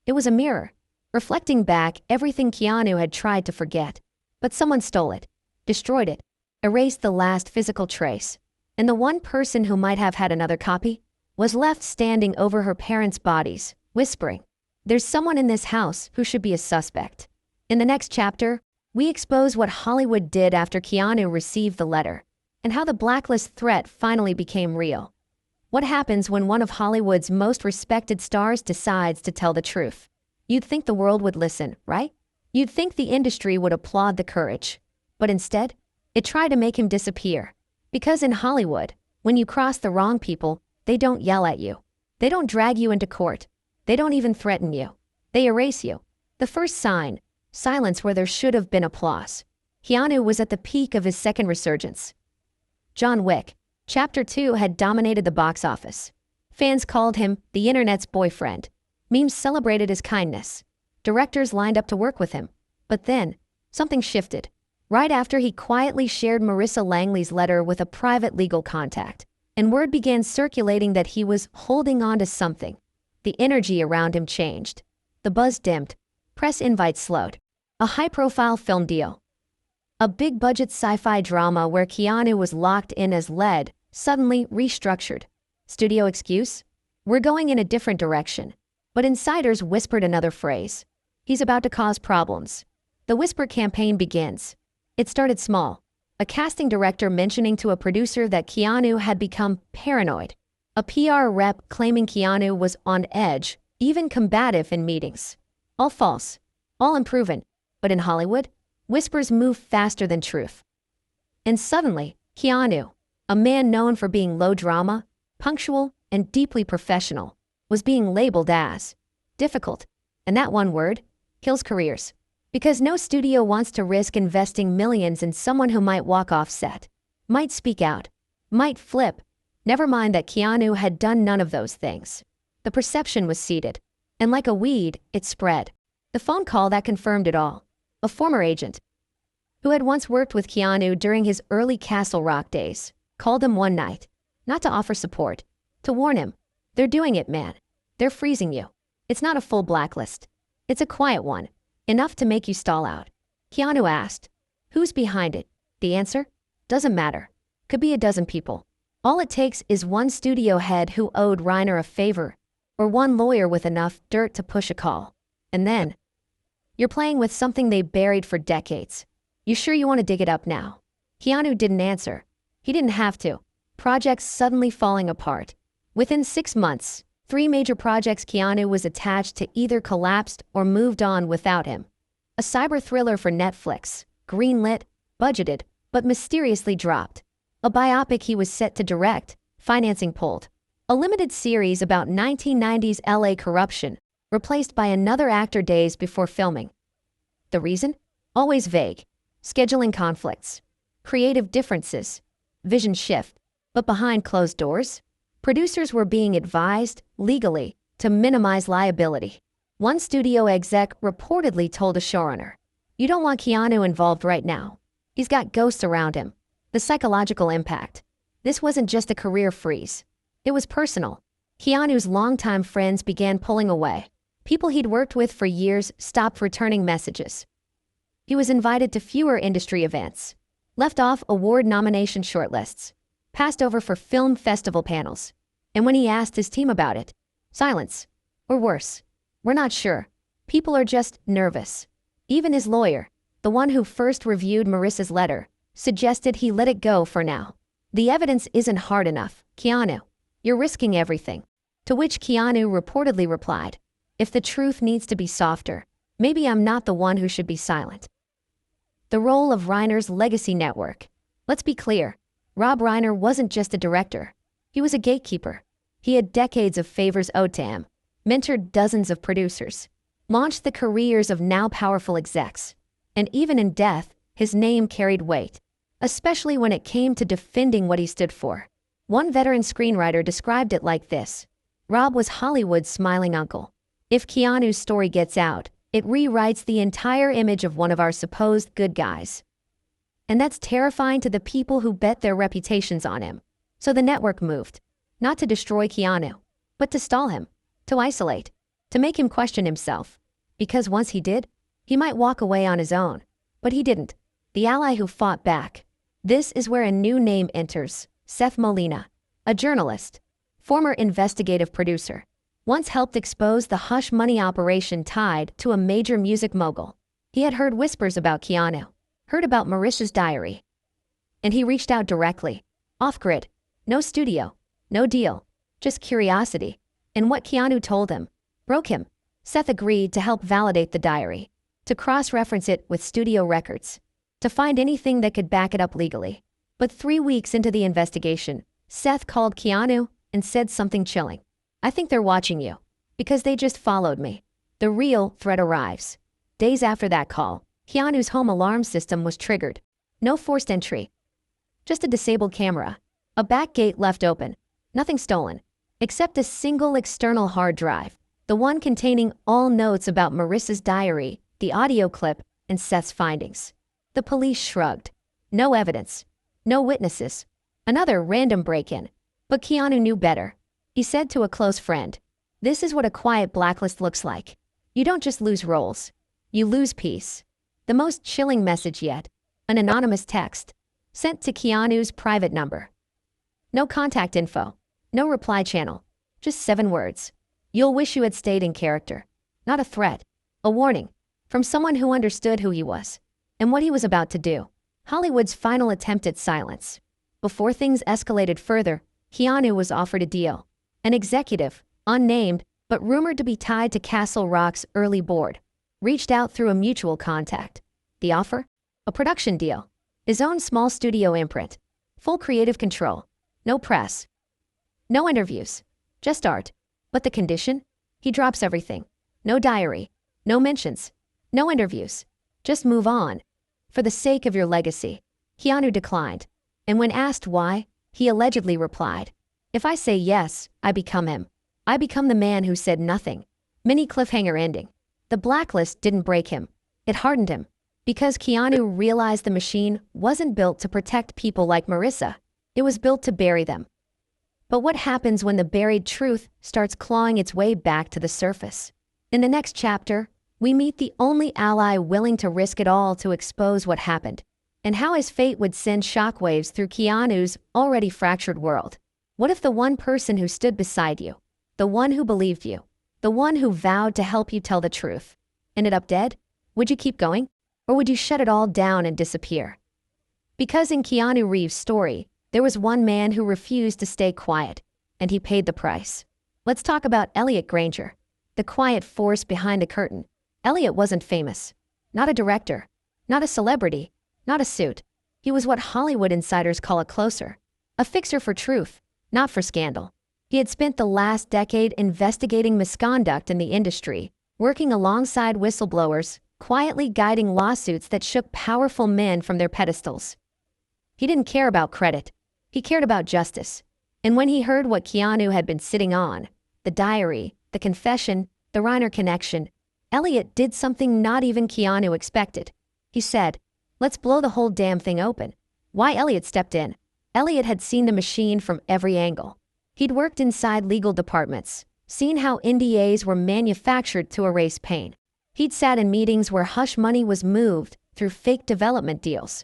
It was a mirror, reflecting back everything Keanu had tried to forget. But someone stole it, destroyed it, erased the last physical trace. And the one person who might have had another copy was left standing over her parents' bodies, whispering, there's someone in this house who should be a suspect. In the next chapter, we expose what Hollywood did after Keanu received the letter, and how the blacklist threat finally became real. What happens when one of Hollywood's most respected stars decides to tell the truth? You'd think the world would listen, right? You'd think the industry would applaud the courage. But instead, it tried to make him disappear. Because in Hollywood, when you cross the wrong people, they don't yell at you. They don't drag you into court. They don't even threaten you. They erase you. The first sign, silence where there should have been applause. Keanu was at the peak of his second resurgence. John Wick, Chapter 2 had dominated the box office. Fans called him the internet's boyfriend. Memes celebrated his kindness. Directors lined up to work with him. But then, something shifted. Right after he quietly shared Marissa Langley's letter with a private legal contact, and word began circulating that he was holding on to something. The energy around him changed. The buzz dimmed. Press invites slowed. A high-profile film deal. A big-budget sci-fi drama where Keanu was locked in as lead, suddenly restructured. Studio excuse? We're going in a different direction. But insiders whispered another phrase. He's about to cause problems. The whisper campaign begins. It started small. A casting director mentioning to a producer that Keanu had become paranoid. A PR rep claiming Keanu was on edge, even combative in meetings. All false. All unproven. But in Hollywood, whispers move faster than truth. And suddenly, Keanu, a man known for being low drama, punctual, and deeply professional, was being labeled as difficult. And that one word kills careers. Because no studio wants to risk investing millions in someone who might walk off set, might speak out, might flip. Never mind that Keanu had done none of those things. The perception was seeded, and like a weed, it spread. The phone call that confirmed it all. A former agent, who had once worked with Keanu during his early Castle Rock days, called him one night, not to offer support, to warn him, "They're doing it, man. They're freezing you. It's not a full blacklist. It's a quiet one. Enough to make you stall out." Keanu asked, "Who's behind it?" The answer? Doesn't matter. Could be a dozen people. All it takes is one studio head who owed Reiner a favor, or one lawyer with enough dirt to push a call. And then, you're playing with something they buried for decades. You sure you want to dig it up now? Keanu didn't answer. He didn't have to. Projects suddenly falling apart. Within 6 months, 3 major projects Keanu was attached to either collapsed or moved on without him. A cyber thriller for Netflix, greenlit, budgeted, but mysteriously dropped. A biopic he was set to direct, financing pulled. A limited series about 1990s LA corruption, replaced by another actor days before filming. The reason? Always vague. Scheduling conflicts, creative differences, vision shift. But behind closed doors, producers were being advised, legally, to minimize liability. One studio exec reportedly told a showrunner, "You don't want Keanu involved right now. He's got ghosts around him." The psychological impact. This wasn't just a career freeze. It was personal. Keanu's longtime friends began pulling away. People he'd worked with for years stopped returning messages. He was invited to fewer industry events, left off award nomination shortlists, passed over for film festival panels. And when he asked his team about it, silence. Or worse, "We're not sure. People are just nervous." Even his lawyer, the one who first reviewed Marissa's letter, suggested he let it go for now. "The evidence isn't hard enough, Keanu. You're risking everything." To which Keanu reportedly replied, "If the truth needs to be softer, maybe I'm not the one who should be silent." The role of Reiner's legacy network. Let's be clear, Rob Reiner wasn't just a director. He was a gatekeeper. He had decades of favors owed to him, mentored dozens of producers, launched the careers of now powerful execs. And even in death, his name carried weight, especially when it came to defending what he stood for. One veteran screenwriter described it like this: "Rob was Hollywood's smiling uncle. If Keanu's story gets out, it rewrites the entire image of one of our supposed good guys. And that's terrifying to the people who bet their reputations on him." So the network moved, not to destroy Keanu, but to stall him, to isolate, to make him question himself. Because once he did, he might walk away on his own. But he didn't. The ally who fought back. This is where a new name enters: Seth Molina, a journalist, former investigative producer, once helped expose the hush money operation tied to a major music mogul. He had heard whispers about Keanu, heard about Marissa's diary. And he reached out directly, off-grid, no studio, no deal, just curiosity. And what Keanu told him broke him. Seth agreed to help validate the diary, to cross-reference it with studio records, to find anything that could back it up legally. But 3 weeks into the investigation, Seth called Keanu and said something chilling. "I think they're watching you, because they just followed me." The real threat arrives. Days after that call, Keanu's home alarm system was triggered. No forced entry. Just a disabled camera. A back gate left open. Nothing stolen, except a single external hard drive, the one containing all notes about Marissa's diary, the audio clip, and Seth's findings. The police shrugged. No evidence. No witnesses. Another random break-in. But Keanu knew better. He said to a close friend, "This is what a quiet blacklist looks like. You don't just lose roles. You lose peace." The most chilling message yet. An anonymous text, sent to Keanu's private number. No contact info. No reply channel. Just 7 words. "You'll wish you had stayed in character." Not a threat. A warning. From someone who understood who he was and what he was about to do. Hollywood's final attempt at silence. Before things escalated further, Keanu was offered a deal. An executive, unnamed, but rumored to be tied to Castle Rock's early board, reached out through a mutual contact. The offer? A production deal. His own small studio imprint. Full creative control. No press. No interviews. Just art. But the condition? He drops everything. No diary. No mentions. No interviews. Just move on. For the sake of your legacy. Keanu declined. And when asked why, he allegedly replied, "If I say yes, I become him. I become the man who said nothing." Mini cliffhanger ending. The blacklist didn't break him. It hardened him. Because Keanu realized the machine wasn't built to protect people like Marissa. It was built to bury them. But what happens when the buried truth starts clawing its way back to the surface? In the next chapter, we meet the only ally willing to risk it all to expose what happened, and how his fate would send shockwaves through Keanu's already fractured world. What if the one person who stood beside you, the one who believed you, the one who vowed to help you tell the truth, ended up dead? Would you keep going? Or would you shut it all down and disappear? Because in Keanu Reeves' story, there was one man who refused to stay quiet, and he paid the price. Let's talk about Elliot Granger, the quiet force behind the curtain. Elliot wasn't famous. Not a director. Not a celebrity. Not a suit. He was what Hollywood insiders call a closer. A fixer for truth, not for scandal. He had spent the last decade investigating misconduct in the industry, working alongside whistleblowers, quietly guiding lawsuits that shook powerful men from their pedestals. He didn't care about credit. He cared about justice. And when he heard what Keanu had been sitting on, the diary, the confession, the Reiner connection, Elliot did something not even Keanu expected. He said, "Let's blow the whole damn thing open." Why Elliot stepped in? Elliot had seen the machine from every angle. He'd worked inside legal departments, seen how NDAs were manufactured to erase pain. He'd sat in meetings where hush money was moved through fake development deals.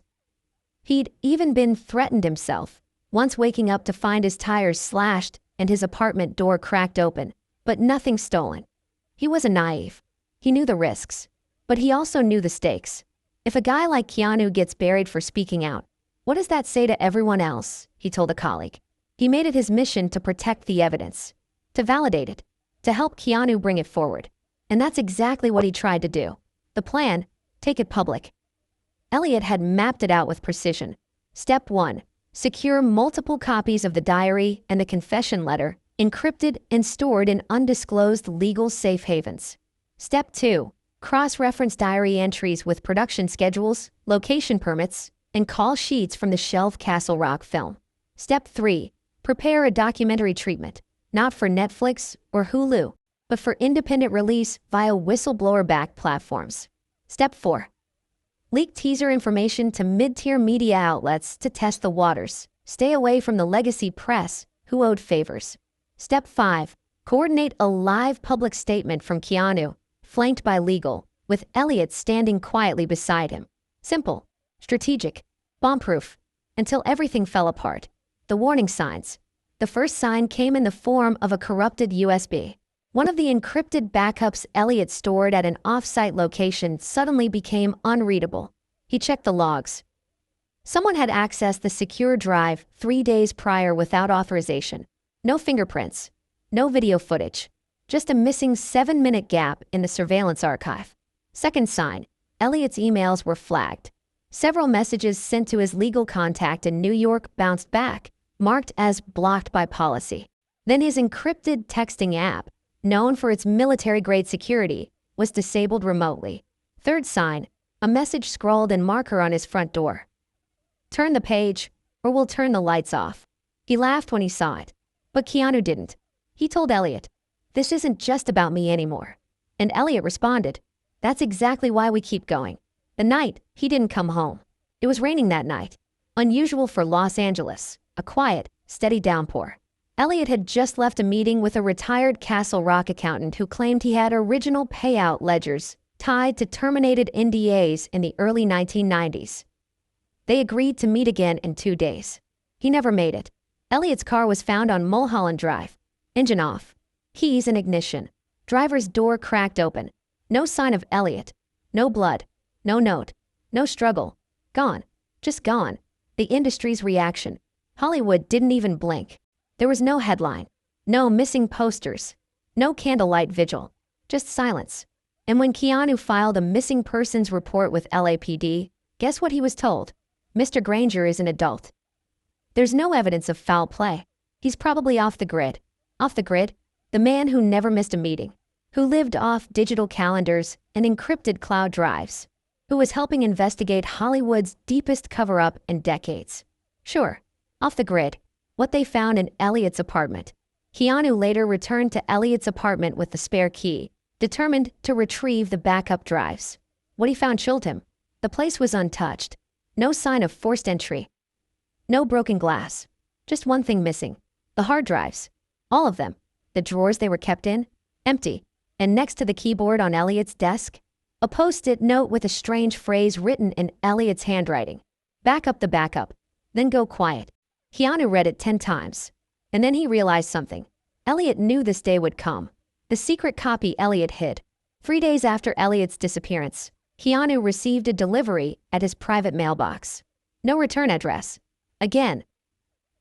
He'd even been threatened himself, once waking up to find his tires slashed and his apartment door cracked open, but nothing stolen. He wasn't naive. He knew the risks, but he also knew the stakes. If a guy like Keanu gets buried for speaking out, what does that say to everyone else? He told a colleague. He made it his mission to protect the evidence, to validate it, to help Keanu bring it forward. And that's exactly what he tried to do. The plan, take it public. Elliot had mapped it out with precision. Step 1, secure multiple copies of the diary and the confession letter, encrypted and stored in undisclosed legal safe havens. Step 2, cross-reference diary entries with production schedules, location permits, and call sheets from the shelved Castle Rock film. Step 3, prepare a documentary treatment, not for Netflix or Hulu, but for independent release via whistleblower-backed platforms. Step 4. Leak teaser information to mid-tier media outlets to test the waters. Stay away from the legacy press, who owed favors. Step 5. Coordinate a live public statement from Keanu, flanked by legal, with Elliot standing quietly beside him. Simple, strategic, bomb-proof, until everything fell apart. The warning signs. The first sign came in the form of a corrupted USB. One of the encrypted backups Elliot stored at an off-site location suddenly became unreadable. He checked the logs. Someone had accessed the secure drive 3 days prior without authorization. No fingerprints. No video footage. Just a missing 7-minute gap in the surveillance archive. Second sign, Elliot's emails were flagged. Several messages sent to his legal contact in New York bounced back, marked as blocked by policy. Then his encrypted texting app, known for its military-grade security, was disabled remotely. Third sign, a message scrawled in marker on his front door. "Turn the page, or we'll turn the lights off." He laughed when he saw it. But Keanu didn't. He told Elliot, "This isn't just about me anymore." And Elliot responded, "That's exactly why we keep going." The night, he didn't come home. It was raining that night. Unusual for Los Angeles, a quiet, steady downpour. Elliot had just left a meeting with a retired Castle Rock accountant who claimed he had original payout ledgers tied to terminated NDAs in the early 1990s. They agreed to meet again in 2 days. He never made it. Elliot's car was found on Mulholland Drive. Engine off. Keys in ignition. Driver's door cracked open. No sign of Elliot. No blood. No note. No struggle. Gone. Just gone. The industry's reaction. Hollywood didn't even blink. There was no headline, no missing posters, no candlelight vigil, just silence. And when Keanu filed a missing persons report with LAPD, guess what he was told? Mr. Granger is an adult. There's no evidence of foul play. He's probably off the grid. Off the grid? The man who never missed a meeting, who lived off digital calendars and encrypted cloud drives, who was helping investigate Hollywood's deepest cover-up in decades. Sure, off the grid. What they found in Elliot's apartment. Keanu later returned to Elliot's apartment with the spare key, determined to retrieve the backup drives. What he found chilled him. The place was untouched. No sign of forced entry. No broken glass. Just one thing missing. The hard drives. All of them. The drawers they were kept in. Empty. And next to the keyboard on Elliot's desk, a post-it note with a strange phrase written in Elliot's handwriting. Back up the backup. Then go quiet. Keanu read it 10 times. And then he realized something. Elliot knew this day would come. The secret copy Elliot hid. 3 days after Elliot's disappearance, Keanu received a delivery at his private mailbox. No return address. Again.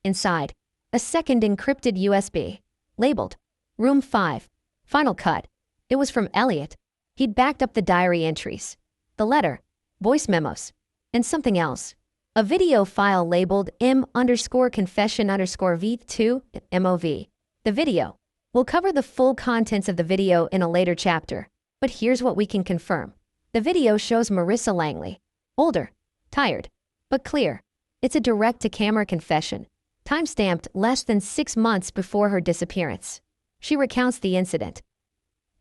Inside, a second encrypted USB. Labeled, Room 5. Final cut. It was from Elliot. He'd backed up the diary entries. The letter. Voice memos. And something else. A video file labeled m_confession_v2 MOV. The video. We'll cover the full contents of the video in a later chapter, but here's what we can confirm. The video shows Marissa Langley. Older. Tired. But clear. It's a direct-to-camera confession, time-stamped less than 6 months before her disappearance. She recounts the incident.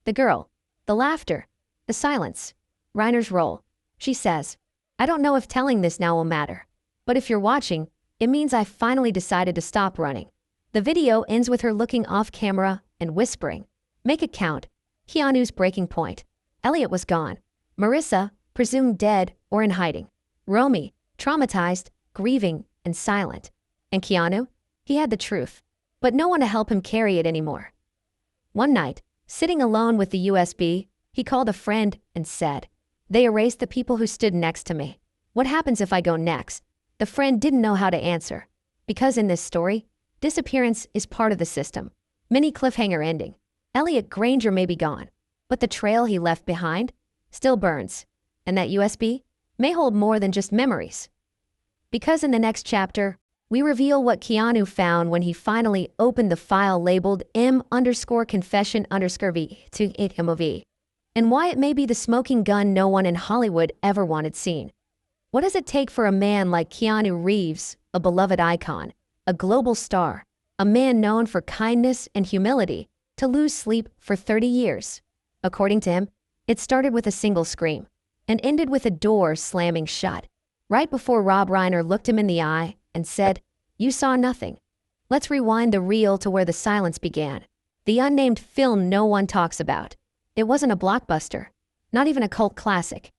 The girl. The laughter. The silence. Reiner's role. She says, I don't know if telling this now will matter, but if you're watching, it means I finally decided to stop running. The video ends with her looking off camera and whispering, make it count. Keanu's breaking point. Elliot was gone. Marissa, presumed dead or in hiding. Romy, traumatized, grieving, and silent. And Keanu? He had the truth, but no one to help him carry it anymore. One night, sitting alone with the USB, he called a friend and said, they erased the people who stood next to me. What happens if I go next? The friend didn't know how to answer. Because in this story, disappearance is part of the system. Mini cliffhanger ending. Elliot Granger may be gone, but the trail he left behind still burns. And that USB may hold more than just memories. Because in the next chapter, we reveal what Keanu found when he finally opened the file labeled m_confession_v2 MOV. And why it may be the smoking gun no one in Hollywood ever wanted seen. What does it take for a man like Keanu Reeves, a beloved icon, a global star, a man known for kindness and humility, to lose sleep for 30 years? According to him, it started with a single scream and ended with a door slamming shut, right before Rob Reiner looked him in the eye and said, you saw nothing. Let's rewind the reel to where the silence began. The unnamed film no one talks about. It wasn't a blockbuster, not even a cult classic.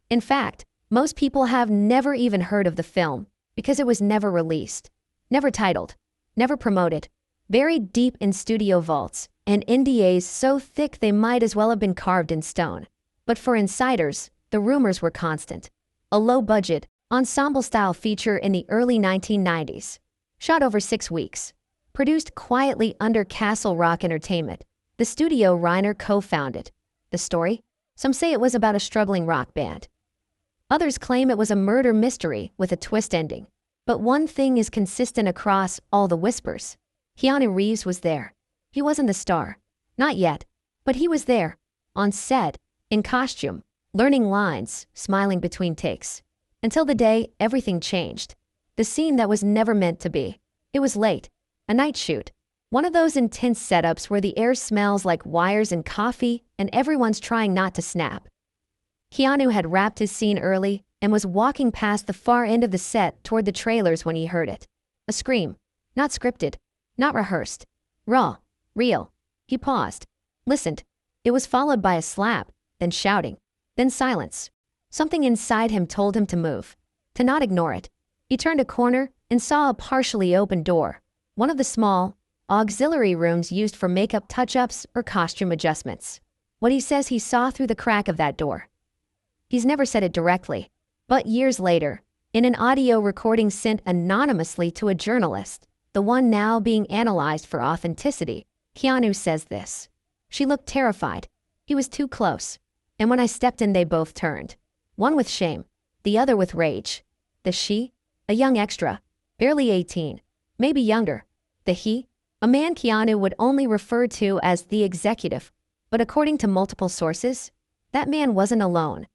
In fact, most people have never even heard of the film because it was never released, never titled, never promoted, buried deep in studio vaults and NDAs so thick they might as well have been carved in stone. But for insiders, the rumors were constant. A low-budget, ensemble-style feature in the early 1990s, shot over 6 weeks, produced quietly under Castle Rock Entertainment, the studio Reiner co-founded. The story? Some say it was about a struggling rock band. Others claim it was a murder mystery with a twist ending. But one thing is consistent across all the whispers. Keanu Reeves was there. He wasn't the star. Not yet. But he was there. On set. In costume. Learning lines. Smiling between takes. Until the day everything changed. The scene that was never meant to be. It was late. A night shoot. One of those intense setups where the air smells like wires and coffee and everyone's trying not to snap. Keanu had wrapped his scene early and was walking past the far end of the set toward the trailers when he heard it. A scream. Not scripted. Not rehearsed. Raw. Real. He paused. Listened. It was followed by a slap, then shouting, then silence. Something inside him told him to move. To not ignore it. He turned a corner and saw a partially open door. One of the small, auxiliary rooms used for makeup touch-ups or costume adjustments. What he says he saw through the crack of that door. He's never said it directly, but years later, In an audio recording sent anonymously to a journalist, the one now being analyzed for authenticity, Keanu says this. She looked terrified. He was too close. And when I stepped in, they both turned. One with shame, the other with rage. The she, a young extra, barely 18, maybe younger. The he, a man Keanu would only refer to as the executive. But according to multiple sources, that man wasn't alone.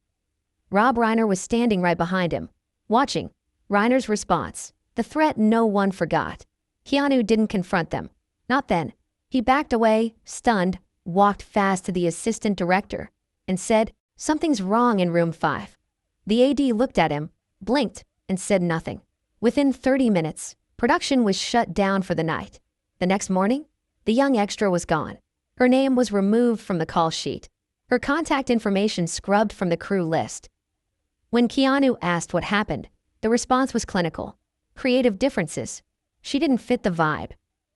Rob Reiner was standing right behind him, watching. Reiner's response, the threat no one forgot. Keanu didn't confront them. Not then. He backed away, stunned, walked fast to the assistant director, and said, "Something's wrong in room 5. The AD looked at him, blinked, and said nothing. Within 30 minutes, production was shut down for the night. The next morning, the young extra was gone. Her name was removed from the call sheet. Her contact information scrubbed from the crew list. When Keanu asked what happened, the response was clinical. Creative differences. She didn't fit the vibe.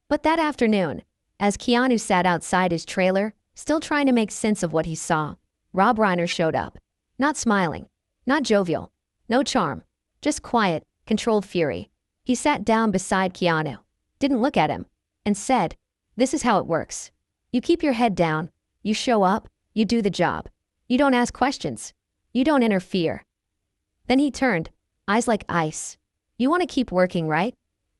But that afternoon, as Keanu sat outside his trailer, still trying to make sense of what he saw, Rob Reiner showed up. Not smiling, not jovial, no charm, just quiet, controlled fury. He sat down beside Keanu, didn't look at him, and said, "This is how it works. You keep your head down, you show up, you do the job. You don't ask questions. You don't interfere." Then he turned, eyes like ice. "You want to keep working, right?"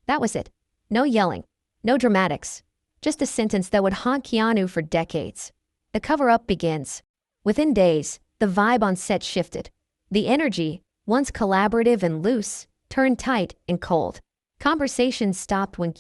That was it. No yelling, no dramatics. Just a sentence that would haunt Keanu for decades. The cover-up begins. Within days, the vibe on set shifted. The energy, once collaborative and loose, turned tight and cold. Conversations stopped when